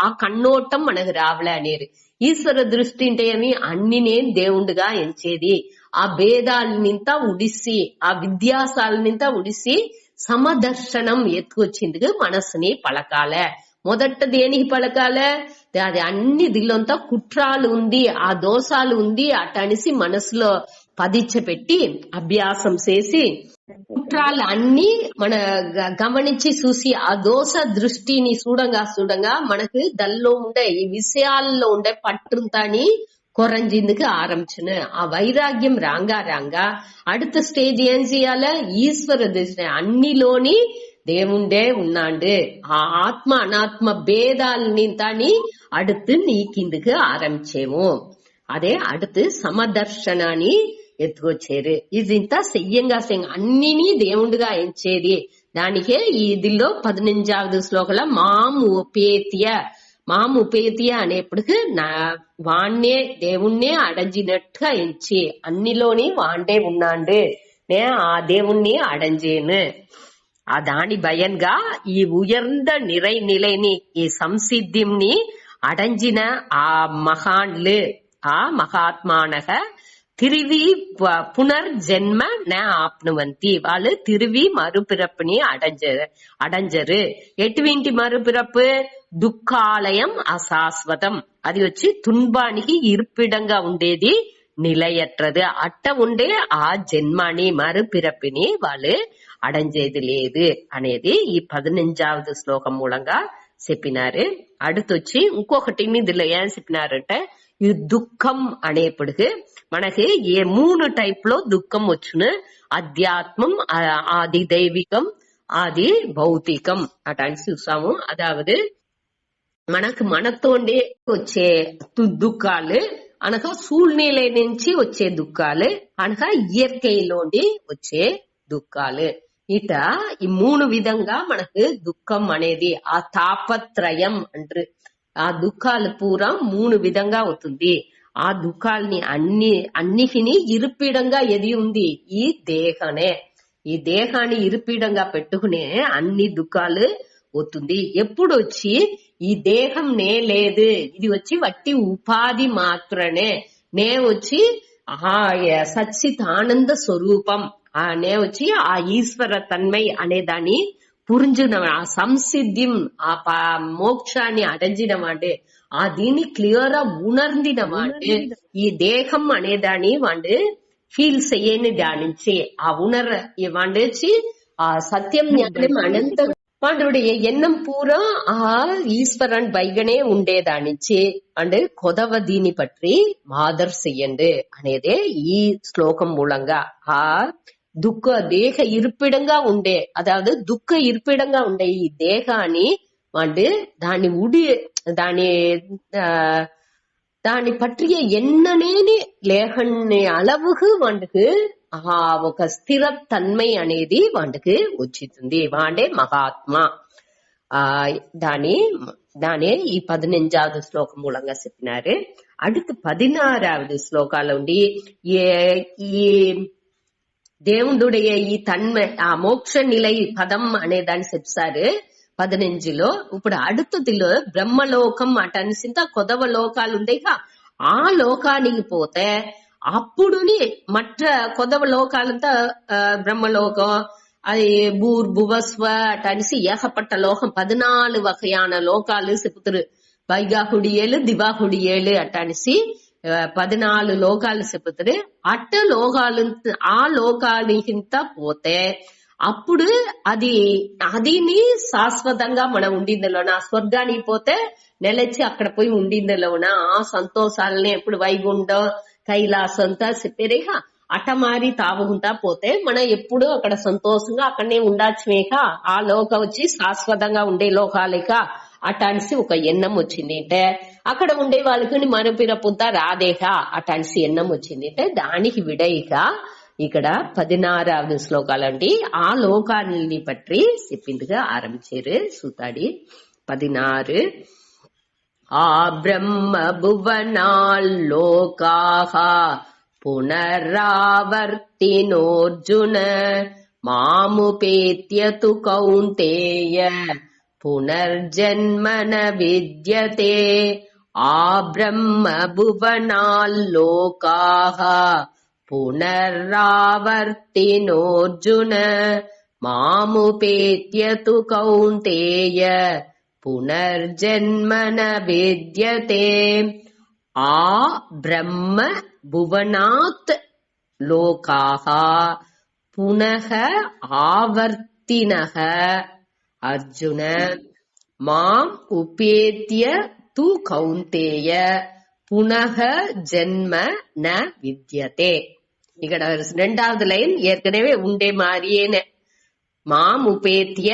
ఆ కన్నోటం మనకు రావలే అనేది. ఈశ్వర దృష్టి అంటే ఏమి, అన్నినే దేవుడుగా ఎంచేది, ఆ భేదాలనింతా ఉడిసి, ఆ విద్యాసాలనింతా ఉడిసి సమదర్శనం ఎత్తుకొచ్చింది మనసుని పలకాలే. మొదట దేనికి పలకాలే, అది అన్ని దిల్లంతా కుట్రాలు ఉంది, ఆ దోషాలు ఉంది అటనిసి మనసులో పదిచ్చపెట్టి అభ్యాసం చేసి కుట్రాలు అన్ని గమనించి చూసి ఆ దోష దృష్టిని చూడంగా మనకు దల్లో ఉండే ఈ విషయాల్లో ఉండే పట్టుంతాని குறைஞ்சிந்துக்கு ஆரம்பிச்சுன்னு ఆ వైరాగ్యం రాంగా அடுத்த స్టేజ్ ఏం చేయాలి, ఈశ్వర దృష్టి అన్నిలోని దేవుండే ఉన్నాండు. ఆ ఆత్మ అనాత్మ భేదాలని తాని அடுத்து నీకిందుకు ఆరంభించేమో. అదే அடுத்து సమదర్శనాన్ని ఎత్తుకొచ్చారు. ఇదింతా చెయ్యంగా అన్నిని దేవుడుగా ఎంచేది. దానికే ఇదిలో 15వ శ్లోకంలో మాము ఉపేతియ అనేప్పటికి వాణ్ణే దేవుణ్ణే అడంజినట్టుగా ఎంచి అన్నిలోని వాండే ఉన్నాండు, నే ఆ దేవుణ్ణి అడంజేను. దాని భయంగా ఈ ఉయర్ந்த నిలైని ఈ సంసిద్ధిని అడంజిన ఆ మహాన్లు, ఆ మహాత్మానగ తిరివి పునర్జన్మ న ఆప్నువంతి, వాళ్ళు తిరివి మరుపిరప్పుని అడంజరు. ఎటువంటి మరుపిరప్పు, దుఃఖాలయం అశాశ్వతం, అది వచ్చి తున్బానికి ఇరుపిడంగా ఉండేది, నిలయట్రదు. అట్ట ఉండే ఆ జన్మాని మరుపిరప్పిని వాళ్ళు అడంజేది లేదు అనేది ఈ 15వ శ్లోకం మూలంగా చెప్పినారు. அடுத்தొచ్చి ఇంకొకటి ఇందులో ఏం చెప్పినారంటే ఈ దుఃఖం అనేప్పటికి మనకి 3 టైప్ లో దుఃఖం వచ్చును. అధ్యాత్మం, ఆది దైవికం, ఆది భౌతికం అటని చూసాము. అదావదు మనకు మనతోండే వచ్చే దుఃఖాలు అనగా సూழ்நிலை నుంచి వచ్చే దుఃఖాలు, అనగా ఇయర్కైలోండి వచ్చే దుఃఖాలు. ఇట ఈ 3 విధంగా మనకు దుఃఖం అనేది ఆ తాపత్రయం అంటారు. ఆ దుఃఖాలు పూరా 3 విధంగా అవుతుంది. ఆ దుఃఖాలని అన్నిటినీ ఇరుపిడంగా ఎది ఉంది, ఈ దేహనే. ఈ దేహాన్ని ఇరుపిడంగా పెట్టుకునే అన్ని దుఃఖాలు అవుతుంది. ఎప్పుడు వచ్చి ఈ దేహం నే లేదు, ఇది వచ్చి వట్టి ఉపాధి మాత్రమే, నే వచ్చి సచ్చిత్ ఆనంద స్వరూపం, నే వచ్చి ఆ ఈశ్వర తన్మై అనే దాన్ని పురించిన ఆ సంసిద్ధి ఆ మోక్షాన్ని అடைஞ்சிనవాడే, ఆ దీన్ని క్లియర్ ఉணர்ந்தினவாడే, ఈ దేహం అనేదాన్ని వాడు ఫీల్ செய்யன்னு தியானிச்சு ఆ வாண்டுச்சு சத்தியம் ஞானம் அனந்த வாண்டுடைய எண்ணம் பூரா ஈஸ்வரன் பைகனே ఉండేదానిచ్చి అండ్ కొదవ దీని పట్టి మాదర్ చెయ్యండి అనేదే ఈ శ్లోకం మూలంగా ఆ దుఃఖ దేహ ఇరుపిడంగా ఉండే, అదావదు దుఃఖ ఇరుపిడంగా ఉండే ఈ దేహాన్ని వాడు దాని పట్టియ ఎన్ననేని లేఖని అలవుకు వాడుకు ఒక స్థిర తన్మై అనేది వాడుకు వచ్చింది. వాడే మహాత్మ. దానే ఈ 15வது శ్లోకం మూలంగా చెప్పినారు. அடுத்து 16வது శ్లోకాల ఉండి ఈ దేవుడుடைய ఈ తన్మై ఆ మోక్ష నిలై పదం అనే దాన్ని చెప్పారు 15లో. ఇప్పుడు அடுத்தదిలో బ్రహ్మలోకం అటనిసింత కొదవ లోకాలు ఉండేగా, ఆ లోకానికి పోతే అప్పుడుని మற்ற కొదవ లోకాలంతా బ్రహ్మలోకం అది భూర్భువస్వ అటనిసి ఏகப்பட்ட లోకం 14 வகையான లోకాలు చెప్తారు. వైగాహుడి 7 దివాహుడి 7 అటనిసి 14 లోకాలు చెప్తారు. అట్ట లోకాలు ఆ లోకానికింత పోతే అప్పుడు అదిని శాశ్వతంగా మనం ఉండిందలోన, స్వర్గానికి పోతే నెలచి అక్కడ పోయి ఉండిందలోన ఆ సంతోషాలని ఎప్పుడు వైగుండం కైలాసంతా చెప్పారేక అట మారి తావుకుంటా పోతే మనం ఎప్పుడు అక్కడ సంతోషంగా అక్కడనే ఉండొచ్చుమేక, ఆ లోక వచ్చి శాశ్వతంగా ఉండే లోకాలేక అటాన్సి ఒక ఎన్నం వచ్చింది అంటే అక్కడ ఉండే వాళ్ళకి మరుపిరపుంత రాదేక అటాన్సి ఎన్నం వచ్చింది అంటే దానికి విడయిక ఇక్కడ 16வது శ్లోకాలండి ఆ లోకాన్ని పற்றி చెప్పిందిగా ఆరంభించారు సూతాడి 16. ఆ బ్రహ్మ భువనాల్ లోకాః పునరావర్తినోర్జున మాముపేత్య తు కౌంతేయ పునర్జన్మన విద్యతే. ఆ బ్రహ్మ భువనాల్ లోకాః పునరావర్తినోర్జున మాముపేత్య తు కౌంతేయ పునర్జన్మన విద్యతే. ఆ బ్రహ్మ భువనాత్ లోకాః పునః ఆవర్తినః అర్జున మాం ఉపేత్య తు కౌంతేయ పునః జన్మ న విద్యతే. ఇక్కడ 2வது லைன் ஏற்கனவே ఉండే மாதிரியே மாம் உபேத்திய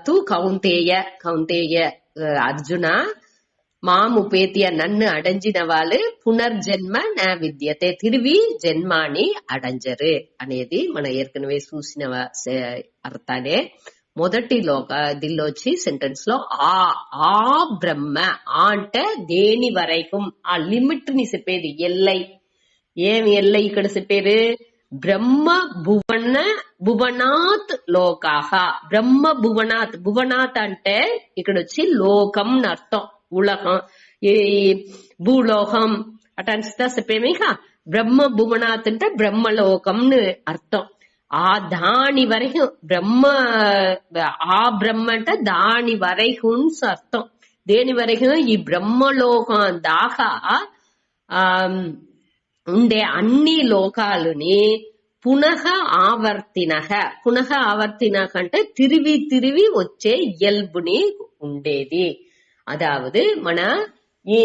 தூ கவுந்தேய கவுந்தேய அர்ஜுனா மாம் உபேத்திய நன்னு అடைஞ்சிనవాళ్ళు పునర్జన్మ న విద్యతే తిరిగి జన్మాని అడంజరు అనేది మనం ఏర్కనవే చూసిన అర్థాలే. మొదటి దీనిలో వచ్చి సెంటెన్స్ లో ఆ బ్రహ్మ అంటే దేని వరకు ఆ లిమిట్ ని చెప్పేది ఎల్లై. ఏమి ఎల్లై ఇక్కడ చెప్పారు? బ్రహ్మ భువనాత్ లోకాహ. బ్రహ్మ భువనాత్, భువనాత్ అంటే ఇక్కడ వచ్చి లోకం అర్థం, ఉలకం ఈ భూలోకం అట అనిస్తా చెప్పేమి. బ్రహ్మ భువనాత్ అంటే బ్రహ్మలోకం అర్థం. ఆ దాని వరకు బ్రహ్మ, ఆ బ్రహ్మ అంటే దాని వరకు అర్థం. దేని వరకు? ఈ బ్రహ్మలోకం దాకా ఉండే అన్ని లోకాలని పునః ఆవర్తినః. పునః ఆవర్తినః అంటే తిరిగి వచ్చే ఇయల్బుని ఉండేది. అదావదు మన ఈ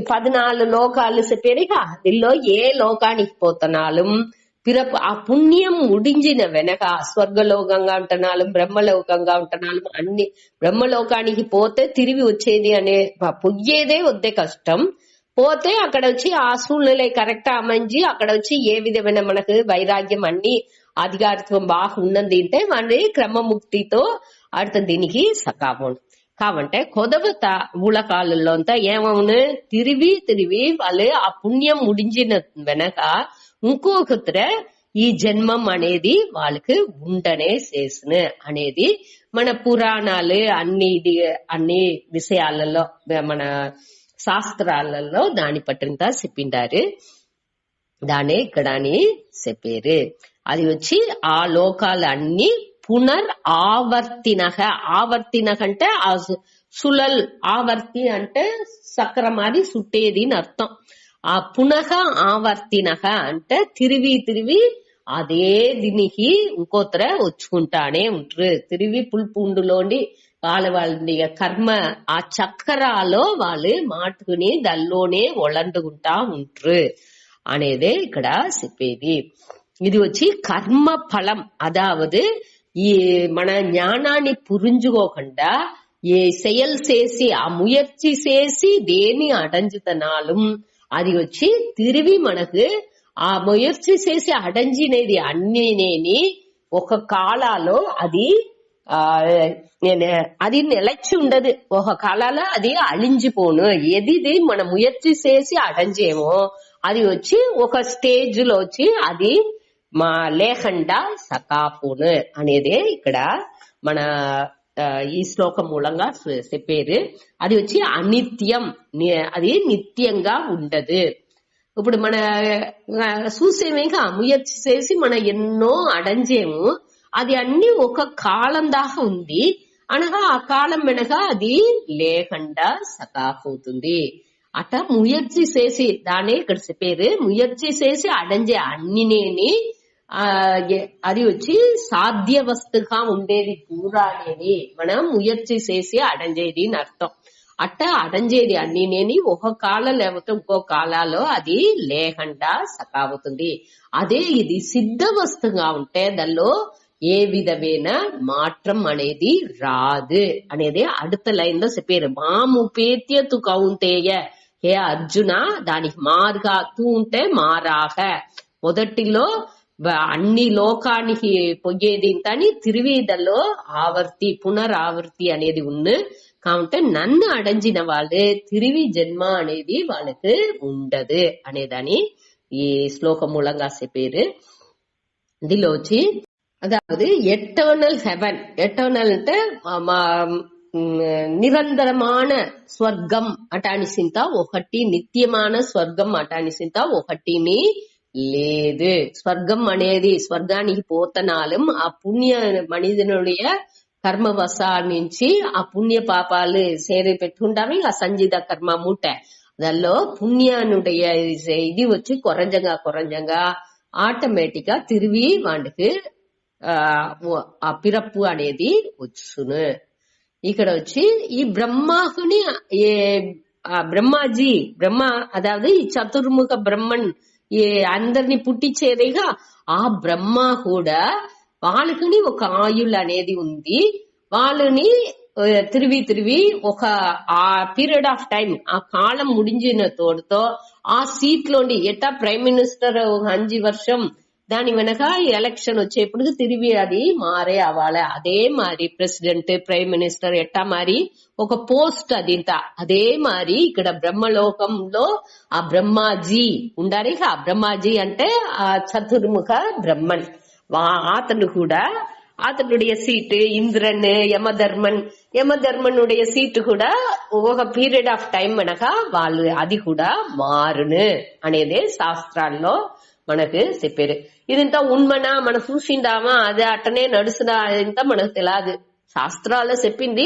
14 లోకాలు చెప్పారుగా, దీనిలో ఏ లోకానికి పోతున్నాலும் பிறப்பு ఆ పుణ్యం ముడించిన వెనక స్వర్గలోకంగా ఉంటున్నాం, బ్రహ్మలోకంగా ఉంటున్నాం. అన్ని బ్రహ్మలోకానికి పోతే తిరిగి వచ్చేది అనే పొయ్యేదే వద్దే కష్టం. పోతే అక్కడ వచ్చి ఆ సూழ்நிலை కరెక్ట్ అమంజి అక్కడ వచ్చి ఏ విధమైన మనకు వైరాగ్యం అన్ని అధికారిత్వం బాగా ఉన్నది అంటే మన క్రమముక్తితో అర్థ దీనికి సకాపం కావంటే కొదవత ఊళకాలలో అంతా ఏమవును తిరిగి వాళ్ళు ఆ పుణ్యం ముడించిన వెనక ఇంకొకరు ఈ జన్మం అనేది వాళ్ళకి ఉండనే చేసిన అనేది మన పురాణాలు అన్ని విషయాలలో మన శాస్త్రాలలో దాని పట్టింతా చెప్పిండారు. దానే ఇక్కడ అని చెప్పారు. అది వచ్చి ఆ లోకాలు అన్ని పునరావర్తినగ. ఆవర్తినగ అంటే సులల్, ఆవర్తి అంటే చక్రమాది సుట్టేది అని అర్థం. ఆ పునః ఆవర్తినగ అంటే తిరివి తిరివి అదే దీనికి ఇంకోతర వచ్చుకుంటానే ఉంటారు. తిరివి పుల్పుండులోని వాళ్ళ కర్మ ఆ చక్రాలో వాళ్ళు మాటుకుని దానిలోనే ఒళ్ళండుకుంటా ఉంటారు అనేదే ఇక్కడ చెప్పేది. ఇది వచ్చి కర్మ ఫలం. అదావదు ఈ మన జ్ఞానాన్ని పురించుకోకుండా ఏ செயல் చేసి ఆ ముయర్చి చేసి దేని అడంజుతనాலும் అది వచ్చి తిరిగి మనకు ఆ ముయర్చి చేసి అడంజినది అన్నినేని ఒక కాలాలో అది నిలచి ఉండదు. ఒక కాలాలో అది అழிంచిపోను. ఏది మన ముయర్చి చేసి అడంజేమో అది వచ్చి ఒక స్టేజ్ లో వచ్చి అది మా లేకుండా సకాపోను అనేదే ఇక్కడ మన ఈ శ్లోకం మూలంగా చెప్పారు. అది వచ్చి అనిత్యం, అది నిత్యంగా ఉండదు. ఇప్పుడు మన చూసేమేగా ముయర్చి చేసి మన ఎన్నో అడంజేము అది అన్ని ఒక కాలం దాకా ఉంది అనగా ఆ కాలం వెనక అది లేకుండా సకాపోతుంది. అట ముయర్చి చేసి దానే ఇక్కడ చెప్పారు. ముయర్చి చేసి అడంజే అన్నినేని అది వచ్చి సాధ్య వస్తుగా ఉండేది పూరా అనేది మనం ముయర్చి చేసి అడంజేది అని అర్థం. అట్ట అడంజేది అన్నినేని ఒక కాలం లేకపోతే ఇంకో కాలాలో అది లేకుండా సకావుతుంది. అదే ఇది సిద్ధ వస్తుగా ఉంటే దానిలో ఏ విధమైన మాత్రం అనేది రాదు అనేది అడుత లైన్ లో చెప్పారు. మాముపేత్య తు కౌంతేయ, హే అర్జున దానికి మారుగా తూ ఉంటే మారాక. మొదటిలో అన్ని లోకానికి పొయ్యేది కానీ తిరివిదలో ఆవర్తి పునరావర్తి అనేది ఉంది. కాబట్టి నన్ను అడంజిన వాళ్ళే తిరివి జన్మ అనేది వాళ్ళకి ఉండదు అనేదని ఈ శ్లోకం మూలంగా చెప్పారు. ఇందులో వచ్చి అதாவது ఎటర్నల్ హెవెన్, ఎటర్నల్ అంటే నిరంతరமான స్వర్గం అటానిసింత ఒకటి, నిత్యமான స్వర్గం అటానిసింత ఒకటిని లేదు. స్వర్గం అనేది స్వర్గానికి పోతనాலும் ఆ పుణ్య మనిషినుடைய కర్మవశా నుంచి ఆ పుణ్య పాపాలు సేరి పెట్టుకుంటాము. ఆ సంజిత కర్మ మూట దానిలో పుణ్యానుடைய ఇది వచ్చి కొరంజంగా ఆటోమేటిక్ గా తిరిగి వాడికి ఆ పిరప్పు అనేది వచ్చును. ఇక్కడ వచ్చి ఈ బ్రహ్మాకుని బ్రహ్మాజీ అதாவது ఈ చతుర్ముఖ బ్రహ్మన్ అందరిని పుట్టించేదిగా ఆ బ్రహ్మ కూడా వాళ్ళకి ఒక ఆయుల్ అనేది ఉంది. వాళ్ళని తిరిగి ఒక ఆ పీరియడ్ ఆఫ్ టైం ఆ కాలం ముడించిన తోడుతో ఆ సీట్ లోండి ఎట్టా ప్రైమ్ మినిస్టర్ 5 వర్షం దాని వెనక ఎలక్షన్ వచ్చేప్పుడు తిరిగి అది మారే అవ్వాలి. అదే మరి ప్రెసిడెంట్ ప్రైమ్ మినిస్టర్ ఎట్టా మరి ఒక పోస్ట్ అదింత అదే మరి ఇక్కడ బ్రహ్మలోకంలో ఆ బ్రహ్మాజీ ఉండాలి. ఆ బ్రహ్మాజీ అంటే ఆ చతుర్ముఖ బ్రహ్మన్ అతను కూడా అతనుடைய సీట్ ఇంద్రన్ యమధర్మనుடைய సీట్ కూడా ఒక పీరియడ్ ఆఫ్ టైం వెనక వాళ్ళు అది కూడా మారును అనేదే శాస్త్రాల్లో మనకు చెప్పారు. ఇదంతా ఉన్మనా మనం చూసిందామా అది అట్టనే నడుస్తున్నా అదంతా మనకు తెలియదు. శాస్త్రాల్లో చెప్పింది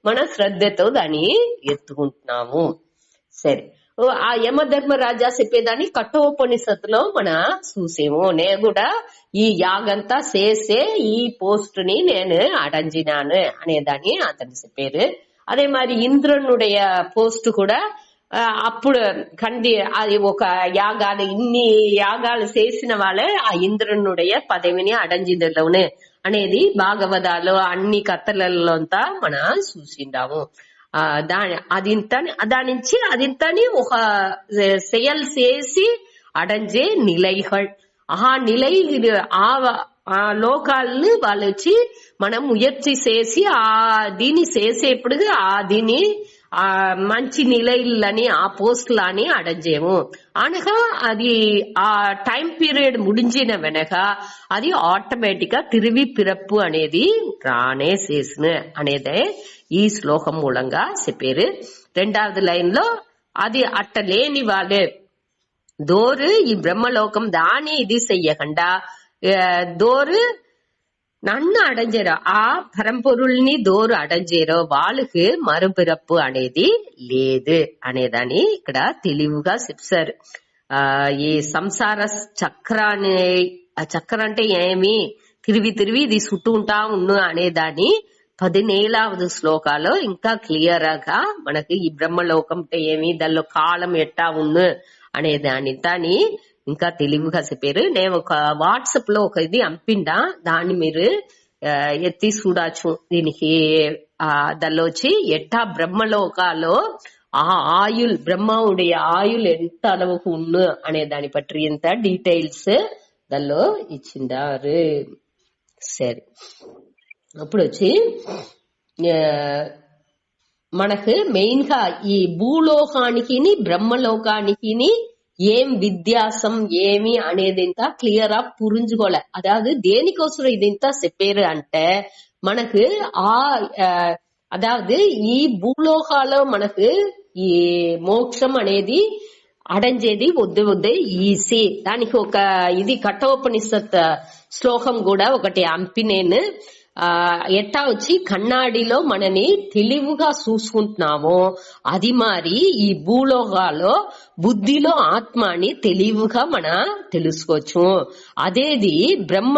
మన శ్రద్ధతో దాన్ని ఎత్తుకుంటున్నాము. సరే, ఆ యమధర్మ రాజా చెప్పేదాన్ని కఠోపనిషత్తులో మన చూసేము. నేను కూడా ఈ యాగంతా చేసే ఈ పోస్ట్ ని నేను అడంజినాను అనేదాన్ని అతను చెప్పారు. అదే మరి ఇంద్రునుடைய పోస్ట్ కూడా అప్పుడు అది ఒక యాగాలు ఇన్ని యాగాలు చేసిన వాళ్ళే ఆ ఇంద్రునుடைய పదవిని అడంజిందలోనే అనేది భాగవతాలు అన్ని కథలలో అంతా మన చూసిండాము. దానించి అదింతని ఒక செயல் చేసి అడంజే నిలైகள் ఆ నిలై ఆ లోకాలని వాళ్ళు వచ్చి మనం ముయర్చి చేసి ఆ దీన్ని చేసేప్పుడు ఆ దీన్ని మంచి నిలయిలని ఆ పోస్టులని అడంజేము అనగా అది ఆ టైం పీరియడ్ ముడించిన వెనక అది ఆటోమేటిక్ గా తిరిగి పిరప్పు అనేది రానే చేసిన అనేదే ఈ శ్లోకం మూలంగా చెప్పారు. రెండవది లైన్ లో అది అట్ట లేని వాళ్ళే దోరు ఈ బ్రహ్మలోకం దాని ఇది చెయ్యకుండా దోరు నన్ను అడంజేరో ఆ పరంపొరుల్ని దోరు అడంజేరో వాళ్ళకి మరుపిరప్పు అనేది లేదు అనేదాన్ని ఇక్కడ తెలివిగా చెప్తారు. ఈ సంసార చక్రాన్ని చక్రం అంటే ఏమి తిరిగి ఇది చుట్టూ ఉన్ను అనేదాన్ని 14వ శ్లోకాలో ఇంకా క్లియర్ గా మనకి ఈ బ్రహ్మలోకం అంటే ఏమి దానిలో కాలం ఎట్టా ఉన్ను అనే దాని ఇంకా తెలివిగా చెప్పారు. నేను ఒక వాట్సాప్ లో ఒక ఇది అంపిండా దాన్ని మీరు ఎత్తి చూడచ్చు. దీనికి దానిలో వచ్చి ఎట్టా బ్రహ్మలోకాలో ఆ ఆయుల్ బ్రహ్మవుடைய ఆయుల్ ఎంత அளவுக்கு ఉన్ను అనే దాని పற்றி ఎంత డీటెయిల్స్ దానిలో ఇచ్చిండారు. సరే, అప్పుడు వచ్చి మనకు మెయిన్ గా ఈ భూలోకానికి బ్రహ్మలోకానికి ఏం వ్యత్యాసం ఏమి అనేది ఇంత క్లియర్ గా పురించుకోలే. అదాவது దేనికోసం ఇది ఇంత చెప్పారు అంటే మనకు అదాவது ఈ భూలోకాలో మనకు ఈ మోక్షం అనేది అడంజేది వద్దే ఈసీ. దానికి ఒక ఇది కఠోపనిషత్ శ్లోకం కూడా ఒకటి అంపినేను. ఎట్టా వచ్చి కన్నాడిలో మనని తెలివిగా చూసుకుంటున్నామో అది మరి ఈ భూలోకాలో బుద్ధిలో ఆత్మని తెలివిగా మన తెలుసుకోవచ్చు. అదేది బ్రహ్మ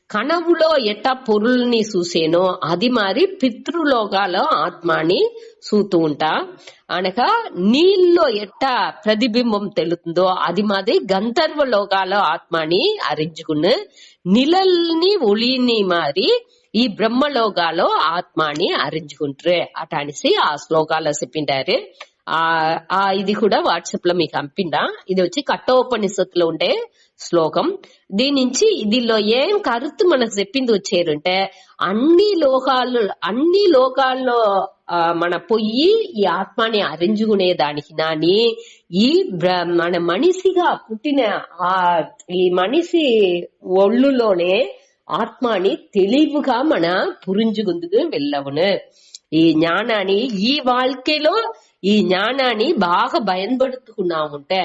కణవులో ఎట్టా పొరుల్ని చూసేనో అది మరి పితృలోకాలో ఆత్మని చూతూ ఉంటా. అనగా నీళ్ళలో ఎట్టా ప్రతిబింబం తెలుతుందో అది మాది గంధర్వ లోకాలో ఆత్మని అరించుకుని నిలల్ని ఒళిని మారి ఈ బ్రహ్మలోకాలో ఆత్మని అరించుకుంటారు అటనేసి ఆ శ్లోకాల్లో చెప్పిండారు. ఇది కూడా వాట్సాప్ లో మీకు పంపిండా. ఇది వచ్చి కఠోపనిషత్తులో ఉండే శ్లోకం. దీని నుంచి దీనిలో ఏం కరుతు మనకు చెప్పింది వచ్చారంటే అన్ని లోకాల్లో మన పొయ్యి ఈ ఆత్మని అరించుకునే దానికి నాని ఈ మన మనిషిగా పుట్టిన ఈ మనిషి ఒళ్ళులోనే ఆత్మని తెలివిగా మన పురించుకుందుకు వెళ్ళవును. ఈ జ్ఞానాన్ని ఈ வாழ்க்கைలో ఈ జ్ఞానాన్ని బాగా భయపడుతున్నాముంటే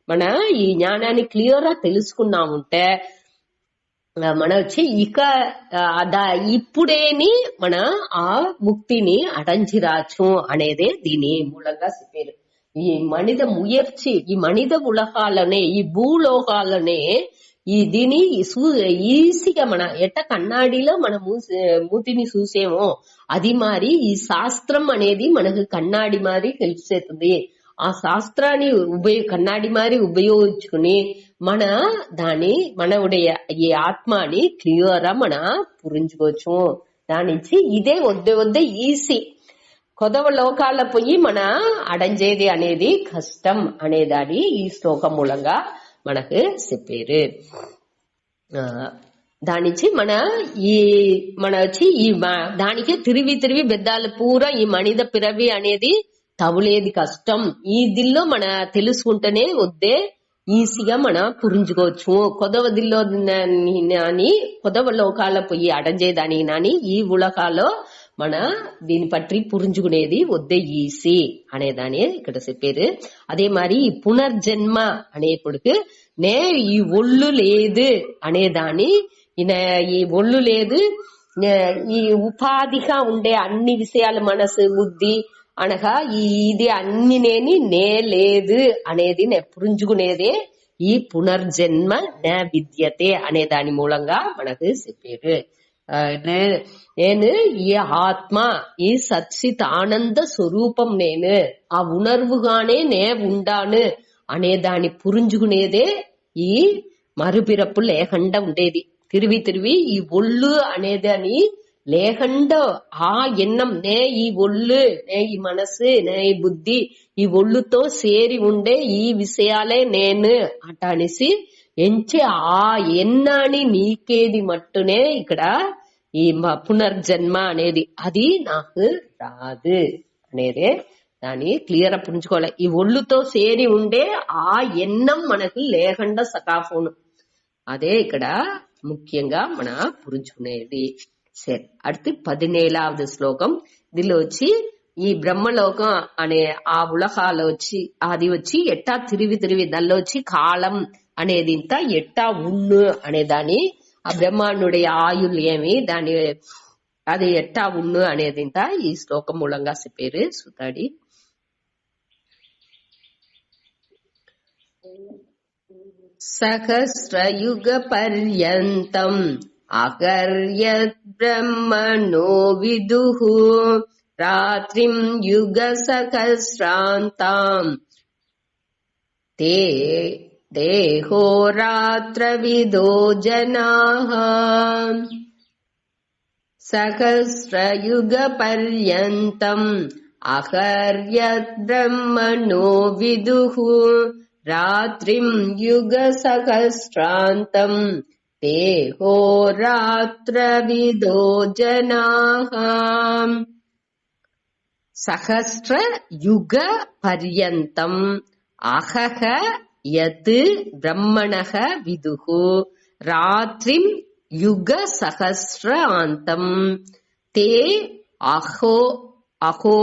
మన ఈ జ్ఞానాన్ని క్లియర్ గా తెలుసుకున్నాముంటే మన వచ్చి ఇప్పుడేని మన ఆ ముక్తిని అడంచిరాచు అనేదే దీని మూలంగా చెప్పారు. ఈ మనిద ముయర్చి ఈ మనిద ఉలకాలనే ఈ భూలోకాలనే ఈ దీని ఈజీగా మన ఎట్ట కన్నాడిలో మన మూతిని చూసేమో అది మరి ఈ శాస్త్రం అనేది మనకు కన్నాడి మారి తెలిసేస్తుంది. ఆ శాస్త్రాన్ని కన్నాడి మారి ఉపయోగించుకుని మన మనవుடைய ఈ ఆత్మని క్లియర్ మన పురించుకోవచ్చు. దాని నుంచి ఇదే వద్దే ఈజీ. కొదవ లోకాల పోయి మన అడంజేది అనేది కష్టం అనేదాన్ని ఈ శ్లోకం మూలంగా మనకు చెప్పారు. దాని నుంచి మన వచ్చి ఈ దానికి తిరిగి బెద్దాలు పూరా ఈ మనిద పిరవి అనేది తవులేది కష్టం. ఈ దిల్లో మన తెలుసుకుంటేనే వద్దే ఈజీగా మన పురించుకోవచ్చు. కొదవ దిల్లో కొదవ లోకాల పోయి అడంజేదాని నాని ఈ ఉలకాలో మన దీని పట్టి పురించుకునేది వద్దే ఈజీ అనేదాని ఇక్కడ చెప్పారు. అదే మరి ఈ పునర్జన్మ అనేప్పటికి ఈ ఒళ్ళు లేదు అనేదాని ఈ ఒళ్ళు లేదు ఈ ఉపాధిగా ఉండే అన్ని విషయాలు మనసు బుద్ధి అనగా ఇది అన్ని నే లేదు అనేది పురించుకునేదే ఈ పునర్జన్మ నే విద్యతే అనే దాని మూలంగా మనకు చెప్పారు. నేను ఈ ఆత్మ ఈ సచ్చిత్ ఆనంద స్వరూపం నేను ఆ ఉణర్వుగానే నే ఉండాను అనే దాన్ని పురించుకునేదే ఈ మరుపిరప్పు లేకుండా ఉండేది. తిరిగి ఈ ఒళ్ళు అనేదాన్ని లేకుండా ఆ ఎన్నం నే ఈ ఒళ్ళు నే ఈ మనసు నే ఈ బుద్ధి ఈ ఒళ్ళుతో సేరి ఉండే ఈ విషయాలే నేను అట అనేసి ఎంచి ఆ ఎన్నాని నీకేది మట్టునే ఇక్కడ ఈ పునర్జన్మ అనేది అది నాకు రాదు అనేది దాన్ని క్లియర్ పుంజుకోవాలి. ఈ ఒళ్ళుతో సేరి ఉండే ఆ ఎన్నం మనకి లేకుండా సకాఫోను, అదే ఇక్కడ ముఖ్యంగా మన పుంజుకునేది. సరే, அடுத்து 17வது శ్లోకం. దీనిలో వచ్చి ఈ బ్రహ్మలోకం అనే ఆ ఉలహాలో వచ్చి అది వచ్చి ఎట్టా తిరిగి దానిలో వచ్చి కాలం అనేది ఇంత ఎట్టా ఉన్ను అనే దాని ఆ బ్రహ్మాండుடைய ఆయుల్ ఏమి దాని అది ఎట్టా ఉన్ను అనేది ఇంత ఈ శ్లోకం మూలంగా చెప్పారు సుతాడి. సహస్రయుగ పర్యంతం అకర్యత్ బ్రహ్మణో విదుః రాత్రిం యుగ సహస్రాంతాం తే దేహోరాత్రవిదో జనాః. సహస్రయుగ పర్యంతం అకర్యత్ బ్రహ్మణో విదుః రాత్రిం యుగ సహస్రాంతం దేహోరాత్రవిదో జనాః. సహస్ర యుగ పర్యంతం అహః యత్ బ్రహ్మణః విదుః రాత్రిం యుగ సహస్రాంతం తే అహో అహో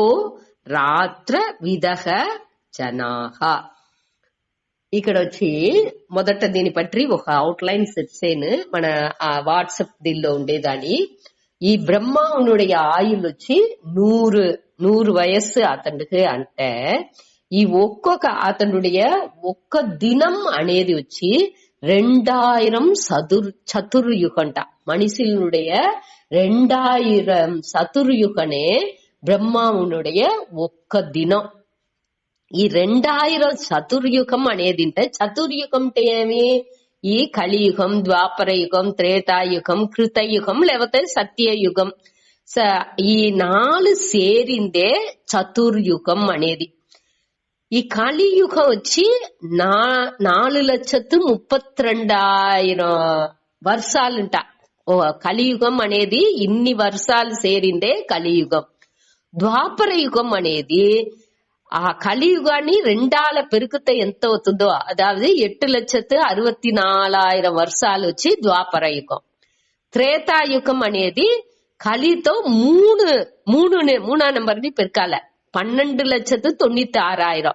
రాత్ర విదః జనాః. ఇక్కడ వచ్చి మొదట దీని పற்றி ఒక అవుట్లైన్ సెట్సేను మన వాట్సాప్ దీనిలో ఉండేదాన్ని. ఈ బ్రహ్మావునుடைய ఆయుల్ వచ్చి 100 వయస్సు అతనికి అంటే ఈ ఒక్కొక్క అతనుடைய ఒక్క దినం అనేది వచ్చి 2000 చతుర్యుగంట. మనిషినుடைய 2000 చతుర్యుగనే బ్రహ్మావునుடைய ఒక్క దినం. ఈ 2000 చతుర్యుగం అనేది చతుర్యుగం అంటే ఏమి? ఈ కలియుగం, ద్వాపర యుగం, త్రేతాయుగం, కృతయుగం లేకపోతే సత్యయుగం. ఈ 4 సేరిందే చతుర్యుగం అనేది. ఈ కలియుగం వచ్చి 4,32,000 వర్షాలుంట. కలియుగం అనేది ఇన్ని వర్షాలు సేరిందే కలియుగం. ద్వాపర యుగం అనేది ఆ కలియుగాన్ని 2 పెరుగుతే ఎంత అవుతుందో, అதாவது 8,64,000 వర్షాలు వచ్చి ద్వాపర యుగం. త్రేతాయుగం అనేది కలితో 3 నెంబర్ని పెరకాల, 12,96,000.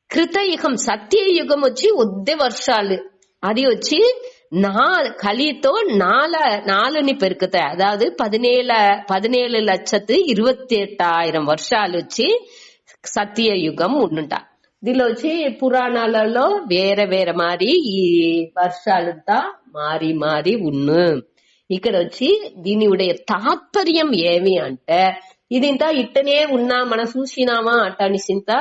కృతయుగం సత్యయుగం వచ్చి 1 వర్షాలు, అది వచ్చి కలితో 4ని పెరుగుతాయి, అதாவது 17,28,000 వర్షాలు వచ్చి సత్యయుగం ఉండుంట. దీనిలో వచ్చి పురాణాలలో వేరే వేరే మారి ఈ వర్షాలంతా మారి మారి ఉన్ను. ఇక్కడ వచ్చి దీని ఉடைய తాత్పర్యం ఏమి అంటే ఇదింత ఇట్టనే ఉన్నా మన చూసినామా అట్టనిసింత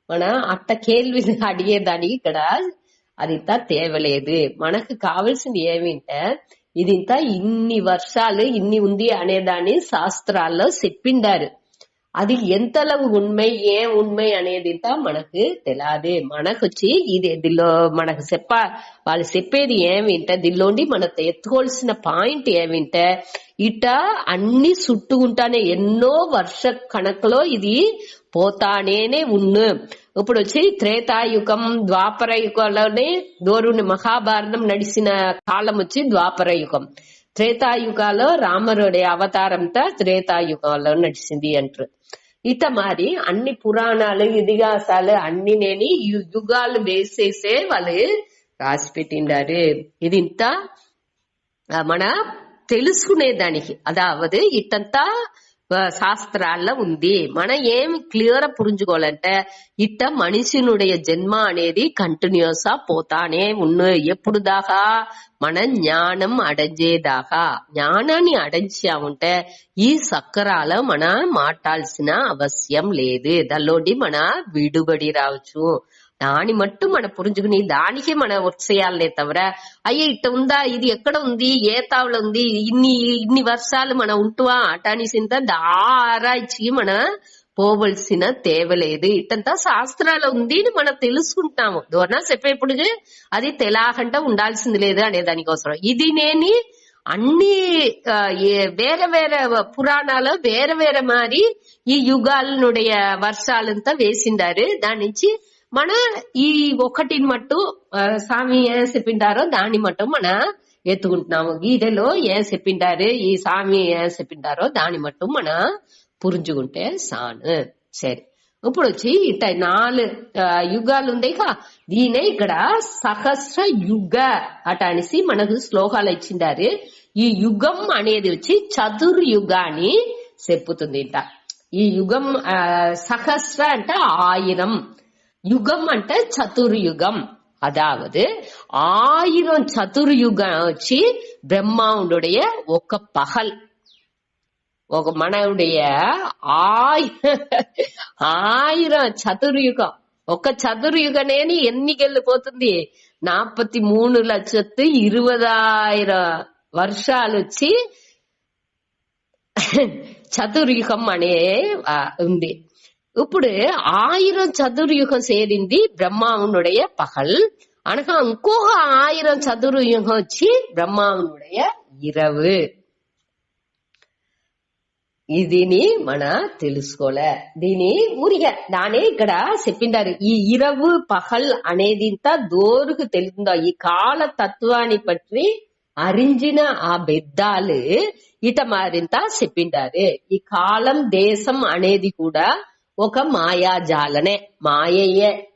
మన అట్ట కేள்వి అడిగేదానికి ఇక్కడ అదింత తేవలేదు. మనకు కావాల్సింది ఏమింటే ఇదింత ఇన్ని వర్షాలు ఇన్ని ఉంది అనేదాన్ని శాస్త్రాల్లో చెప్పిండారు. అది ఎంతలో ఉண்மை ఏం ఉண்மை అనేది మనకు తెలియదు. మనకొచ్చి ఇది దీనిలో మనకు వాళ్ళు చెప్పేది ఏమింటే దీనిలోండి మనకు ఎత్తుకోవాల్సిన పాయింట్ ఏమింటే ఇట అన్ని చుట్టుకుంటానే ఎన్నో వర్ష కణకులో ఇది పోతానే ఉన్ను. ఇప్పుడు వచ్చి త్రేతాయుగం ద్వాపర యుగంలోనే దోరుని మహాభారతం నడిచిన కాలం వచ్చి ద్వాపర యుగం. త్రేతాయుగాలో రాముడి అవతారంతో త్రేతాయుగంలో నడిచింది అంటారు. ఇత మరి అన్ని పురాణాలు ఇతిహాసాలు అన్ని నేని యుగాలు వేసేసే వాళ్ళు రాసి పెట్టిండారు. ఇది ఇంత మన తెలుసుకునేదానికి అదావదు ఇట్టంతా శాస్త్రాల్లో ఉంది. మనం ఏమి క్లియర్ పురించుకోవాలంటే ఇట్ట మనిషినుடைய జన్మ అనేది కంటిన్యూసా పోతానే ఉన్ను. ఎప్పుడు దాకా మన జ్ఞానం అడజేదాకా. జ్ఞానాన్ని అడంచాముంటే ఈ సక్కరాల మన మాట్లాడాల్సిన అవసరం లేదు. దానిలోండి మన విడుబడి రావచ్చు. దాని మట్టు మన పురించుకుని దానికి మన వచ్చేయాలనే తవర అయ్యే ఇట్ట ఉందా, ఇది ఎక్కడ ఉంది, ఏ తావులో ఉంది, ఇన్ని వర్షాలు మన ఉంటువా అటానిసింత ఆరాయిచ్చి మన పోవలసిన తేవలేదు. ఇట్టంతా శాస్త్రాలు ఉంది మనం తెలుసుకుంటాము. దూరనా చెప్పేప్పుడు అది తెలాకంట ఉండాల్సింది లేదు అనే దానికోసం ఇది నేను అన్ని వేరే వేరే పురాణాలు వేరే వేరే మారి ఈ యుగాలనుடைய వర్షాలంతా వేసిండారు. దాని నుంచి మన ఈ ఒకటిని మట్టు స్వామి ఏం చెప్పిండారో దాన్ని మట్టు మన ఎత్తుకుంటున్నాము. గీతలో ఏం చెప్పిండారు, ఈ స్వామి ఏం చెప్పిండారో దాన్ని మట్టు మన పురుంజుకుంటే సాను. సరే, ఇప్పుడు వచ్చి ఇట 4 యుగాలు ఉందేగా, దీనే ఇక్కడ సహస్ర యుగ అట అనేసి మనకు శ్లోకాలు ఇచ్చిండారు. ఈ యుగం అనేది వచ్చి చతుర్యుగాన్ని చెప్పుతుంది. ఇట ఈ యుగం సహస్ర అంటే 1000, యుగం అంటే చతుర్యుగం. அதாவது 1000 சதுர்யுகம் வச்சு பிரம்மாவுடைய ఒక பகல், ఒక మనవుடைய 1000 చతుర్యుగం. ఒక చతుర్యుగనేని ఎన్నికెళ్ళిపోతుంది? 43,20,000 వర్షాలు వచ్చి చతుర్యుగం అనే ఉంది. ఇప్పుడు 1000 చతుర్యుగం చేరింది బ్రహ్మావునుடைய పగల్ అనగా, ఇంకొక 1000 చతుర్యుగం వచ్చి బ్రహ్మావునుடைய ఇరవు. దీని మన తెలుసుకోలే. దీని ఊరిగా దానే ఇక్కడ చెప్పిండారు. ఈ ఇరవు పగల్ అనేది ఇంత దోరుకు తెలుస్తుందో, ఈ కాల తత్వాన్ని పట్టి అరించిన ఆ బెద్దాలు ఇట మరింత చెప్పిండారు. ఈ కాలం దేశం అనేది కూడా ఒక మాయాజాలనే,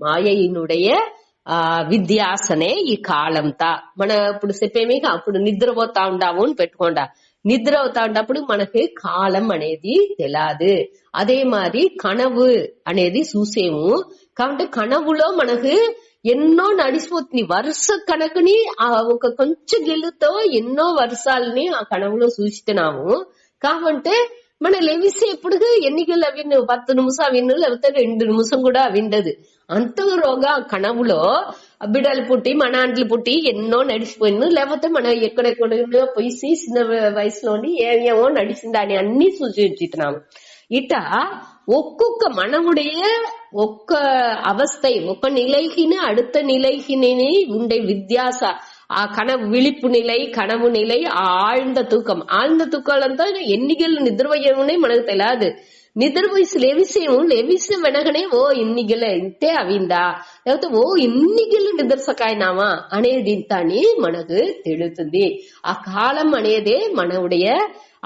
మాయయునుடைய విద్యాసనే ఈ కాలంతా. మన ఇప్పుడు చెప్పేమి, అప్పుడు నిద్రపోతా ఉండాము అని పెట్టుకోండా. నిద్ర అవుతా ఉన్నప్పుడు మనకి కాలం అనేది తెలియదు. అదే మరి కనవు అనేది చూసేము. కాబట్టి కనవులో మనకు ఎన్నో నడిచిపోతుంది. వరుస కనుకని ఒక కొంచెం గిల్లుతో ఎన్నో వర్షాలని ఆ కనవులో చూస్తున్నాము. కాబట్టి మన లెవిసి ఎప్పుడు ఎన్నికలు విన్ను 10 నిమిషం విన్ను, లేకపోతే 2 నిమిషం కూడా విండదు. అంతరోగా కనవులో బిడ్డలు పుట్టి మన అంట్లు పుట్టి ఎన్నో నడిచిపోయిను. లేకపోతే మనం ఎక్కడెక్కడ పోయి చిన్న వయసులోని ఏమేమో నడిచిందని అన్ని సూచించుతున్నాము. ఇట ఒక్కొక్క మనవుடைய ఒక్క అవస్థ, ఒక நிலைகின அடுத்த நிலைகினே ఉండే வித்தியாச, ఆ కనవు విழிப்பு நிலை, కనవు நிலை, ఆழ்ந்த తూకం. ఆழ்ந்த తూకాలంతా ఎన్నికలు నిద్రపోయేమనే మనకు తెలియదు. నిద్రపోయి లెవిసిన వెనకనే ఓ ఇన్నిగల ఇంతే అవిందా, లేకపోతే ఓ ఇన్నిగలు నిద్రసకాయనామా అనేది ఇంతని మనకు తెలుస్తుంది. ఆ కాలం అనేదే మనవుடைய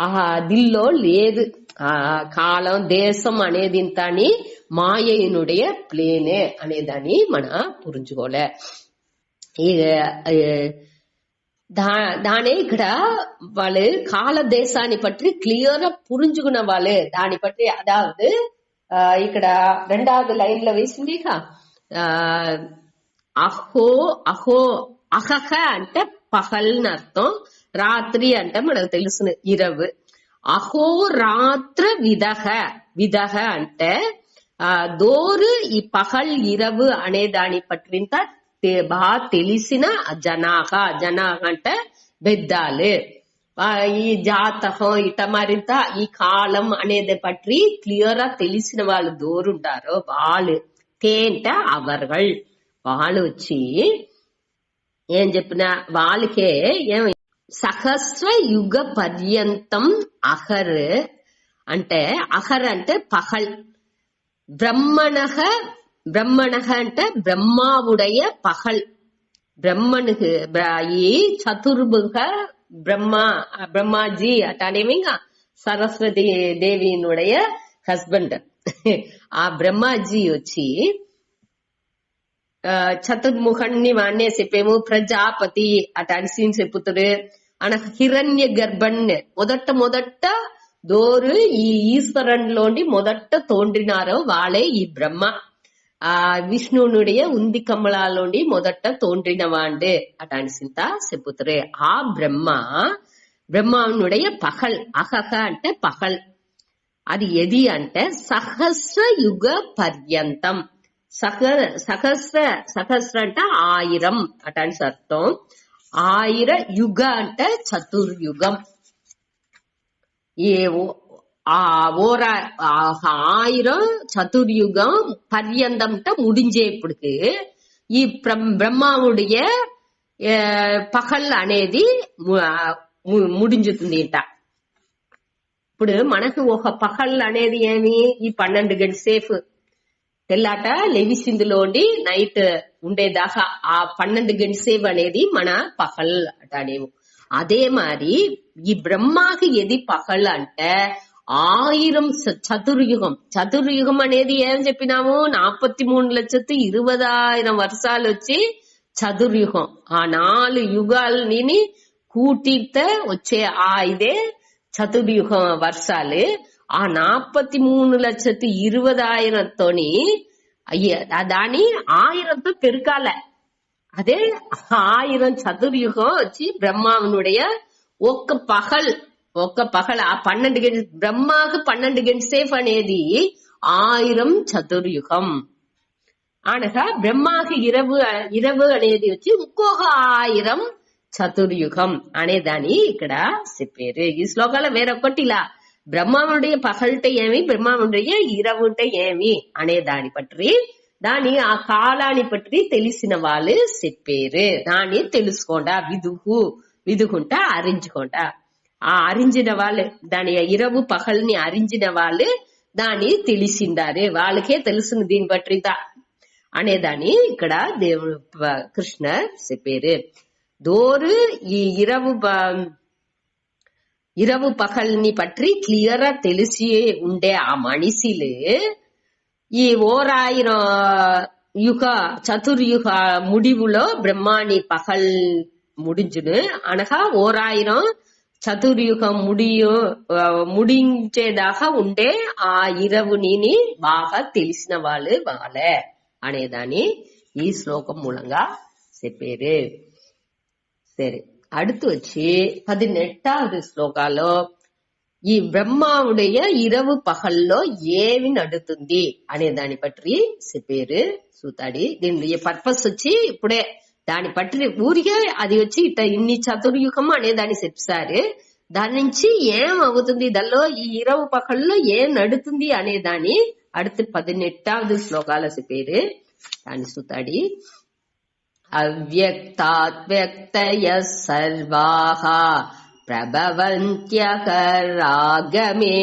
ఆ దిల్లో లేదు. ఆ కాలం దేశం అనేది ఇంతని మాయనుடைய ప్లేనే అనేదాన్ని మన పురుంచుకోలే. దానే ఇక్కడ వాళ్ళు కాల దేశాన్ని పట్టి క్లియర్ పురుంజుకున్న వాళ్ళు దాన్ని పట్టి. అదావదు ఇక్కడ 2வது లైన్ లో వేసింది, అహో అహో అహహ అంటే పగల్ అర్థం, రాత్రి అంటే మనకు తెలుసు ఇరవు. అహో రాత్ర విదహ అంటే దోరు ఈ పగల్ ఇరవు అనే దాని పట్టింత బాగా తెలిసిన జనాహ అంటే బెద్దాలు. ఈ జాతకం ఇట మరింత ఈ కాలం అనేది పట్టి క్లియర్ గా తెలిసిన వాళ్ళు దోరుంటారో వాళ్ళు తేంట అవర్గల్. వాళ్ళు వచ్చి ఏం చెప్పిన వాళ్ళకే ఏం సహస్ర యుగ పర్యంతం అహర్ అంటే పగల్. బ్రహ్మణః అంటే బ్రహ్మావుடைய పగల్. బ్రహ్మణుకు ఈ చతుర్భుగ బ్రహ్మాజీ అటానేమిగా సరస్వతి దేవినుடைய హస్బెండ్. ఆ బ్రహ్మాజీ వచ్చి చతుర్ముఖన్ని వాణ్ణే చెప్పేము, ప్రజాపతి అటాని సీన్ చెప్పుతారు. అన హిరణ్య గర్భన్ మొదట దోరు ఈ ఈశ్వరంలోని మొదట తోండ్రినారో వాళ్ళే ఈ బ్రహ్మ. ఆ విష్ణునుடைய ఉంది కమలాలోని మొదట తోండ్రిన వాండే అటాని సింత చెప్పుతారు. ఆ బ్రహ్మనుடைய పగల్. అహహ అంటే పగల్. అది ఎది అంటే సహస్ర యుగ పర్యంతం. సహస్ర అంటే 1000 అటాని అర్థం. 1000 యుగ అంటే చతుర్యుగం. ఈ 1000 చతుర్యుగం పర్యంతంట ముడించేప్పటికి ఈ బ్రహ్మావుడియ పగల్ అనేది ముడించుతుంది ఇంట. ఇప్పుడు మనకు ఒక పగల్ అనేది ఏమి, ఈ 12 గంటల సేపు తెల్లాట లెవిసిందులోండి నైట్ ఉండేదాకా ఆ 12 గంటల సేపు అనేది మన పగల్ అంటాడేమో. అదే మరి ఈ బ్రహ్మాకి ఏది పగల్ అంటే 1000 చతుర్యుగం. చతుర్యుగం అనేది ఏం చెప్పినాము, 43,20,000 వర్షాలు వచ్చి చతుర్యుగం. ఆ 4 యుగాలని కూటితే వచ్చే ఆ ఇదే చతుర్యుగ వర్షాలు. ఆ 43,20,000తోని దాని 1000తో పెరకాల. అదే 1000 చతుర్యుగం వచ్చి బ్రహ్మావునుடைய ఒక్క పగల్ ఆ 12 గంటల బ్రహ్మాకు 12 గంటల సేపు అనేది 1000 చతుర్యుగం. అనగా బ్రహ్మాకి 20 అనేది వచ్చి ఇంకొక 1000 చతుర్యుగం అనేదాన్ని ఇక్కడ చెప్పారు. ఈ శ్లోకాల వేరొకటి ఇలా బ్రహ్మావునుடைய పగల్టే ఏమి, బ్రహ్మావునుடைய 20 ఉంటే ఏమి అనే దాన్ని పట్టి దాని ఆ కాలాన్ని పట్టి తెలిసిన వాళ్ళు చెప్పారు. దాన్ని తెలుసుకోండా, విదుకుంటా అరించుకోండా. ఆ అరించిన వాళ్ళు దాని 20 పగల్ని అరించిన వాళ్ళు దాన్ని తెలిసిండారు, వాళ్ళకే తెలుసును దీన్ని పట్టిదా అనేదాన్ని ఇక్కడ దేవుడు కృష్ణ చెప్పారు. దోరు ఈ 20 పగల్ని పట్టి క్లియర్ తెలిసి ఉండే ఆ మనిషిలు ఈ 1000 యుగ చతుర్యుగ ముడివులో బ్రహ్మాని పగల్ ముడించును. అనగా 1000 చతుర్యుగ ముడించేదాకా ఉండే ఆ 20ని బాగా తెలిసిన వాళ్ళే అనేదాన్ని ఈ శ్లోకం మూలంగా చెప్పారు. సరే, அடுத்து వచ్చి 18வது శ్లోకాలో ఈ బ్రహ్మావుடைய 20 పగల్లో ఏమి నడుతుంది అనే దాన్ని పట్టి చెప్పారు సూతాడి. దీని పర్పస్ వచ్చి ఇప్పుడే దాన్ని పట్టి ఊరికే అది వచ్చి ఇట్లా ఇన్ని చతుర్యుగం అనే దాన్ని చెప్పారు. దాని నుంచి ఏం అవుతుంది, దానిలో ఈ 20 పగల్లో ఏం నడుతుంది అనే దాన్ని அடுத்து 18வது శ్లోకాల చెప్పారు. దాన్ని సూతాడి. అవ్యక్తాత్ వ్యక్తయః సర్వాః ప్రభవంత్యకరాగమే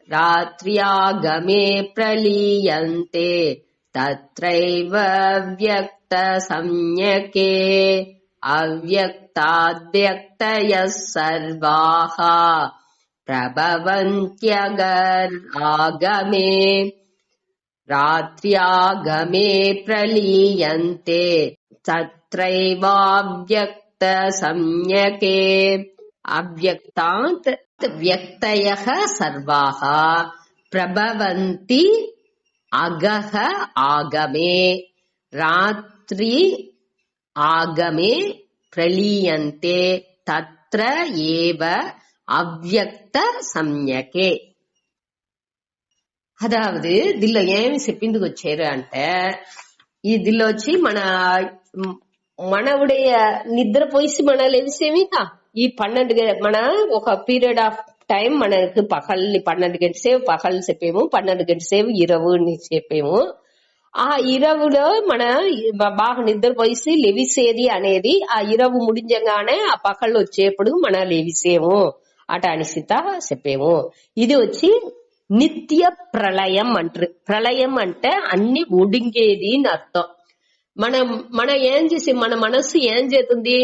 రాత్ర్యాగమే ప్రలీయంతే తత్రైవ వ్యక్త సంజ్ఞకే. అవ్యక్తాద్ వ్యక్తయః సర్వాః ప్రభవంత్యకరాగమే రాత్ర్యాగమే ప్రలీయంతే తత్రైవావ్యక్త సంజ్ఞకే. అవ్యక్తాత్ వ్యక్తయః సర్వాః ప్రభవంతి అగః ఆగమే రాత్రి ఆగమే ప్రలీయంతే తత్ర ఏవ అవ్యక్త సంజ్ఞకే. అదావదు దీనిలో ఏమి చెప్పిందుకు వచ్చారు అంటే, ఈ దీనిలో వచ్చి మనవుடைய నిద్రపోయి మన లేవిసేమికా ఈ 12 మన ఒక పీరియడ్ ఆఫ్ టైం మనకు పగల్ని 12 గంటల సేపు పగలు చెప్పేము, 12 గంటల సేపు 20 చెప్పేము. ఆ 20లో మన బాగా నిద్రపోయి లెవిసేది అనేది ఆ 20 ముడించగానే ఆ పగళ్ళు వచ్చేప్పుడు మన లెవిసేము అట అనిసిత చెప్పేము. ఇది వచ్చి నిత్య ప్రళయం అంటారు. ప్రళయం అంటే అన్ని ఒడింగేది అని అర్థం. మన ఏం చేసి మన మనస్సు ఏం చేస్తుంది,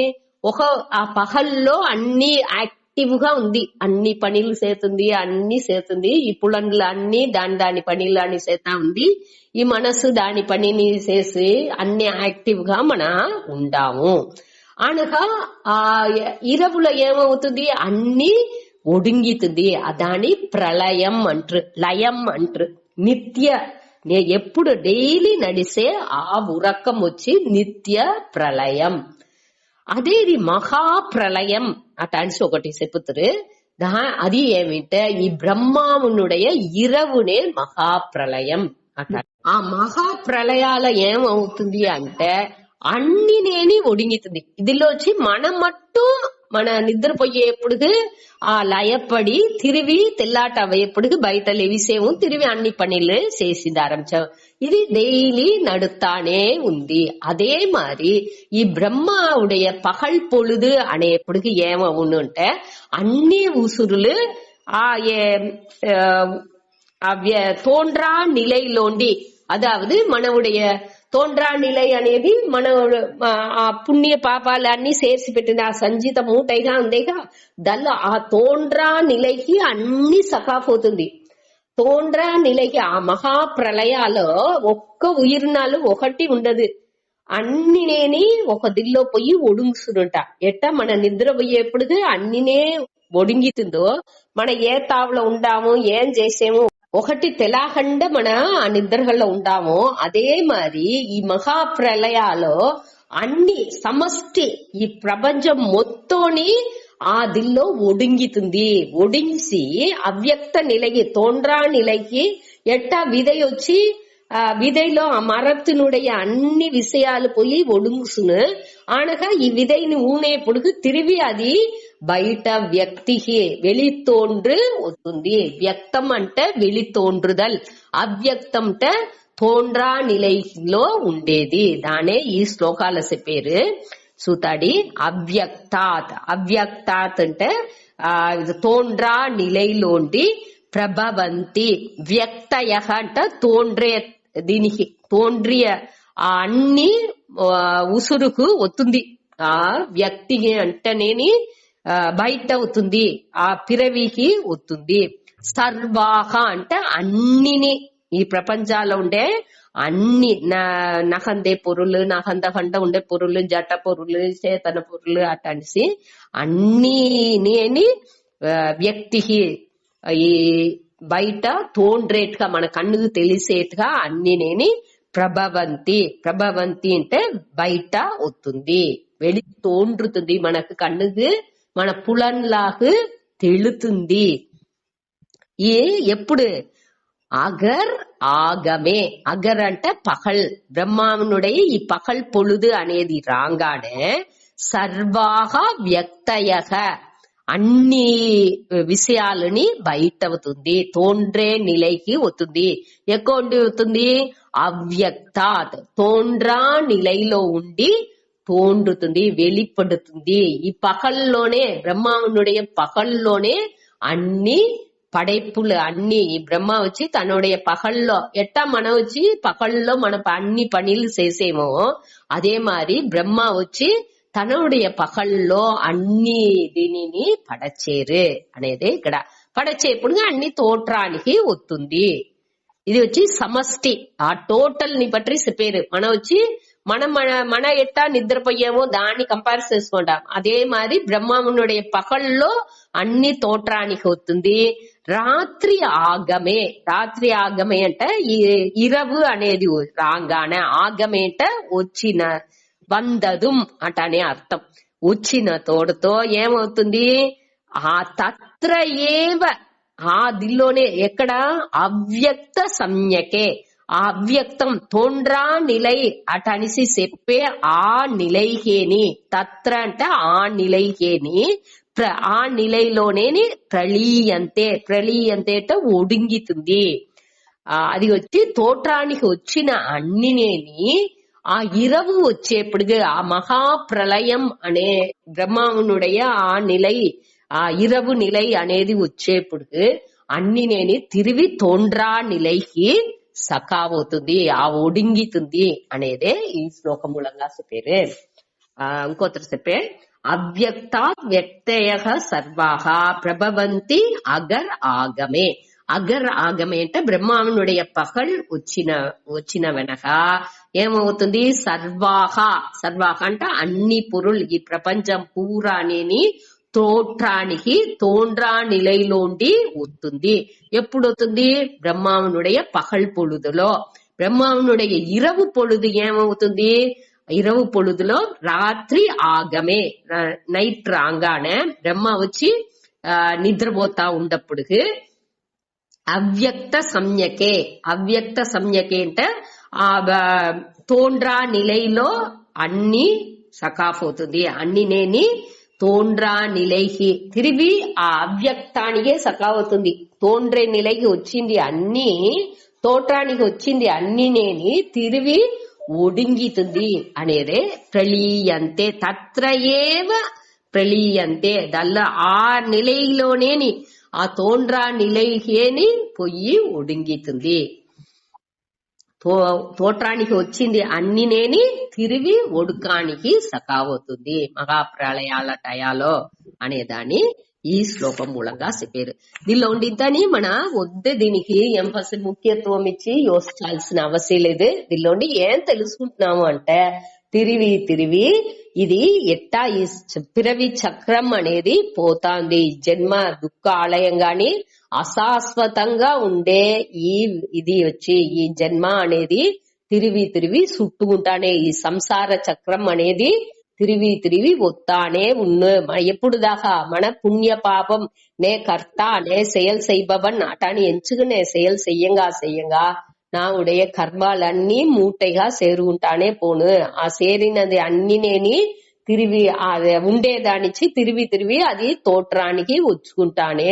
ఆ పగల్లో అన్ని యాక్టివ్ గా ఉంది, అన్ని పనులు చేస్తుంది, అన్ని చేస్తుంది. ఈ పులండ్లు అన్ని దాని పనులు అన్ని చేస్తా ఉంది. ఈ మనస్సు దాని పనిని చేసి అన్ని యాక్టివ్ గా మన ఉండాము. అనగా ఆ 20లో ఏమవుతుంది, అన్ని ఒడింగితుంది. దాని ప్రళయం అంటారు, లయం అంటారు. నిత్య ఎప్పుడు డైలీ నడిసే ఆ ఉరకం వచ్చి నిత్య ప్రళయం. అదే ఇది మహాప్రళయం అటాన్స్ ఒకటి చెప్పుతారు. అది ఏమిటే ఈ బ్రహ్మావునుடைய 20నే మహాప్రళయం అట. ఆ మహాప్రళయాల ఏమవుతుంది అంటే అన్నినేని ఒడింగితుంది. ఇదిలో వచ్చి మనం మట్టు మన నిద్రపోయేప్పుడు ఆ లయపడి తిరిగి తెల్లాట అయ్యేప్పుడు బయట లెవిసేము తిరిగి అన్ని పనులు చేసింది ఆరంభించాం. ఇది డైలీ నడుతానే ఉంది. அதே மாதிரி ఈ బ్రహ్మவுடைய పగల్ పొழுது అనేప్పటికి ఏమవునుంటే అన్ని ఉసురులు ఆ தோன்றா நிலையிலோண்டி, அதாவது మనவுடைய తోండ్రా నిలై అనేది మన పుణ్య పాపాలు అన్ని చేసి పెట్టిన ఆ సంచిత మూటైగా ఉందేగా, దానిలో ఆ తోండ్రా నిలైకి అన్ని సకాపోతుంది. తోండ్రా నిలైకి ఆ మహాప్రళయాలో ఒక్క ఉయిర్నాలు ఒకటి ఉండదు, అన్నినేని ఒక దిల్లో పోయి ఒడుంగుసునుంట. ఎట్ట మన నిద్ర పోయేప్పుడు అన్నినే ఒడింగితుందో మన ఏ తావులో ఉండాము ఏం చేసేము ఒకటి తెలాకండ మన నిద్రలో ఉండామో, అదే మరి ఈ మహాప్రళయాలో అన్ని సమష్టి ఈ ప్రపంచం మొత్తోని ఆ దిల్లో ఒడింగితుంది. ఒడించి అవ్యక్త నిలకి తోండ్రా నిలకి ఎట్టా విదై వచ్చి విదైలో ఆ మరத்தினுடைய అన్ని విషయాలు పోయి ఒడుంగుసును. అనగా ఈ విదైని ఊనేప్పుడు తిరిగి అది బయట వ్యక్తికి வெளித்தோன்று వస్తుంది. వ్యక్తం అంటే வெளித்தோன்றுதல், అవ్యక్తం అంటే తోండ్రా నిలైలో ఉండేది. దానే ఈ శ్లోకాల పేరు సూతాడి అవ్యక్తాత్. అవ్యక్తాత్ అంటే తోండ్రా నిలైలోండి ప్రభవంతి. వ్యక్తయః అంటే తోండ్రే, దీనికి తోండ్రియ ఆ అన్ని ఉసురుకు వస్తుంది. ఆ వ్యక్తికి అంటేనేని బయట అవుతుంది, ఆ పిరవికి వస్తుంది. సర్వాహ అంటే అన్నిని, ఈ ప్రపంచాల్లో ఉండే అన్ని నహందే పొరులు నహందకంట ఉండే పొరులు, జట పొరులు, చేతన పొరులు అటనిసి అన్ని వ్యక్తికి ఈ బయట తోండ్రేట్గా మన కన్నుకు తెలిసేట్టుగా అన్నినేని ప్రభవంతి. ప్రభవంతి అంటే బయట వస్తుంది, వెళ్ళి తోండ్రుతుంది, మనకు కన్నుకు మన పులన్లాకు తెలుతుంది. ఈ ఎప్పుడు అగర్ ఆగమే. అగర్ అంటే పగల్, బ్రహ్మానుடைய ఈ పగల్ పొழுது అనేది రాగానే సర్వాహ వ్యక్తయః అన్ని విషయాలని బయట అవుతుంది, తోండ్రే నిలైకి వస్తుంది. ఎక్కువ అవుతుంది అవ్యక్తాత్, తోండ్రా నిలైలో ఉండి తోండుతుంది, வெளிப்படுతుంది. ఈ పగల్లోనే బ్రహ్మానుடைய పగల్లోనే అన్ని పடைப்புలు అన్ని ఈ బ్రహ్మ వచ్చి తనుடைய పగల్లో ఎట్టా మనం వచ్చి పగల్లో మన అన్ని పనులు చేసేమో, అదే మరి బ్రహ్మ వచ్చి తనుடைய పగల్లో అన్ని దీనిని పడచేరు అనేది ఇక్కడ. పడచేప్పుడు అన్ని తోట్రానికి వస్తుంది. ఇది వచ్చి సమష్టి, ఆ టోటల్ ని పట్టి చెప్పారు. మనం వచ్చి మన ఎట్టా నిద్రపోయామో దాన్ని కంపేర్ చేసుకుంటాం. అదే మరి బ్రహ్మమునుடைய పగల్లో అన్ని తోట్రానికి వస్తుంది. రాత్రి ఆగమే. రాత్రి ఆగమే అంటే ఇరవు అనేది రాగానే, ఆగమే అంటే వచ్చిన, వందదుం అంటనే అర్థం. వచ్చిన తోడుతో ఏమవుతుంది ఆ తత్ర ఏవ, ఆ దిల్లోనే ఎక్కడ అవ్యక్త సంజ్ఞకే, ఆ అవ్యక్తం తోండ్రా నిలై అటనిసి చెప్పే ఆ నిలైకేని, తత్ర అంటే ఆ నిలైకేని, ఆ నిలైలోనే ప్రళీయంతే. ప్రళీయంతే అంటే ఒడింగితుంది. అది వచ్చి తోట్రానికి వచ్చిన అన్నినేని ఆ ఇరవు వచ్చేప్పుడు ఆ మహాప్రళయం అనే బ్రహ్మమునుடைய ఆ నిలై, ఆ ఇరవు నిలై అనేది వచ్చేప్పుడు అన్నినేని తిరిగి తోండ్రా నిలైకి సకావవుతుంది, ఆ ఒడింగితుంది అనేదే ఈ శ్లోకం మూలంగా చెప్పారు. ఇంకోతరు చెప్పే అవ్యక్తాత్ వ్యక్తయః సర్వాహ ప్రభవంతి అగర్ ఆగమే. అగర్ ఆగమే అంటే బ్రహ్మానుடைய పగల్ వచ్చిన వెనక ఏమవుతుంది సర్వాహ. సర్వాహ అంటే అన్ని పొరులు, ఈ ప్రపంచం పూరానేని తోట్రానికి తోండ్రా నిలైలోండి వస్తుంది. ఎప్పుడు వస్తుంది బ్రహ్మానుடைய పగల్ పొழுதுలో. బ్రహ్మానుடைய ఇరవు పొழுது ఏమవుతుంది, ఇరవు పొழுதுలో రాత్రి ఆగమే, నైట్ రాగానే బ్రహ్మ వచ్చి నిద్రపోతా ఉండప్పుడు అవ్యక్త సంజ్ఞకే. అవ్యక్త సంజ్ఞకే అంటే ఆ తోండ్రా నిలైలో అన్ని సకాఫ్ అవుతుంది. అన్నినేని తోండ్రా నిలైకి తిరిగి ఆ అవ్యక్తానికే సకాఫ్ అవుతుంది. తోండ్రే నిలైకి వచ్చింది అన్ని, తోట్రానికి వచ్చింది అన్నినేని తిరిగి ఒడింగితుంది అనేదే ప్రళీయంతే. తత్రయేవ ప్రళీయంతే. దల్ల ఆ నిలైలోనేని ఆ తోండ్రా నిలైకేని పొయ్యి ఒడింగితుంది. తోట్రానికి వచ్చింది అన్నినేని తిరిగి ఒడుకానికి సకావవుతుంది మహాప్రళయాల టయాలో అనేదాన్ని ఈ శ్లోకం మూలంగా చెప్పారు. దీనిలో ఉండిద్దని మన వద్దే దీనికి ఎంఫసిస్ ముఖ్యత్వం ఇచ్చి యోచించాల్సిన అవసరం లేదు. దీనిలో ఏం తెలుసుకుంటున్నాము అంటే తిరిగి ఇది ఎట్టా ఈ పిరవి చక్రం అనేది పోతాంది. జన్మ దుఃఖ ఆలయంగాని అశాశ్వతంగా ఉండే ఇది వచ్చి ఈ జన్మ అనేది తిరిగి చుట్టుకుంటానే ఈ సంసార చక్రం అనేది తిరిగి వస్తానే ఎప్పుడు దాకా మన పుణ్య పాపం నే కర్త నే செயல் செய்பவன் அட்டானி ఎంచుకునే செயல் செய்யுங்க నా ఉடைய కర్మాలన్నీ మూటైగా చేరుకుంటానే పోను. ఆ చేరినది అన్నినేని తిరిగి ఉండేదానిచ్చి తిరిగి అది తోట్రానికి వచ్చుకుంటానే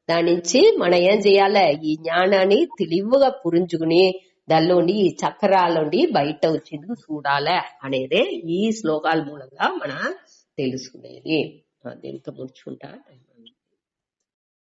దానించి మనం ఏం చేయాలి, ఈ జ్ఞానాన్ని తెలివిగా పురించుకుని దానిలోని ఈ చక్రాలోండి బయట వచ్చింది చూడాలి అనేదే ఈ శ్లోకాల మూలంగా మనం తెలుసుకునేది. దీంతో ముడుచుకుంటా.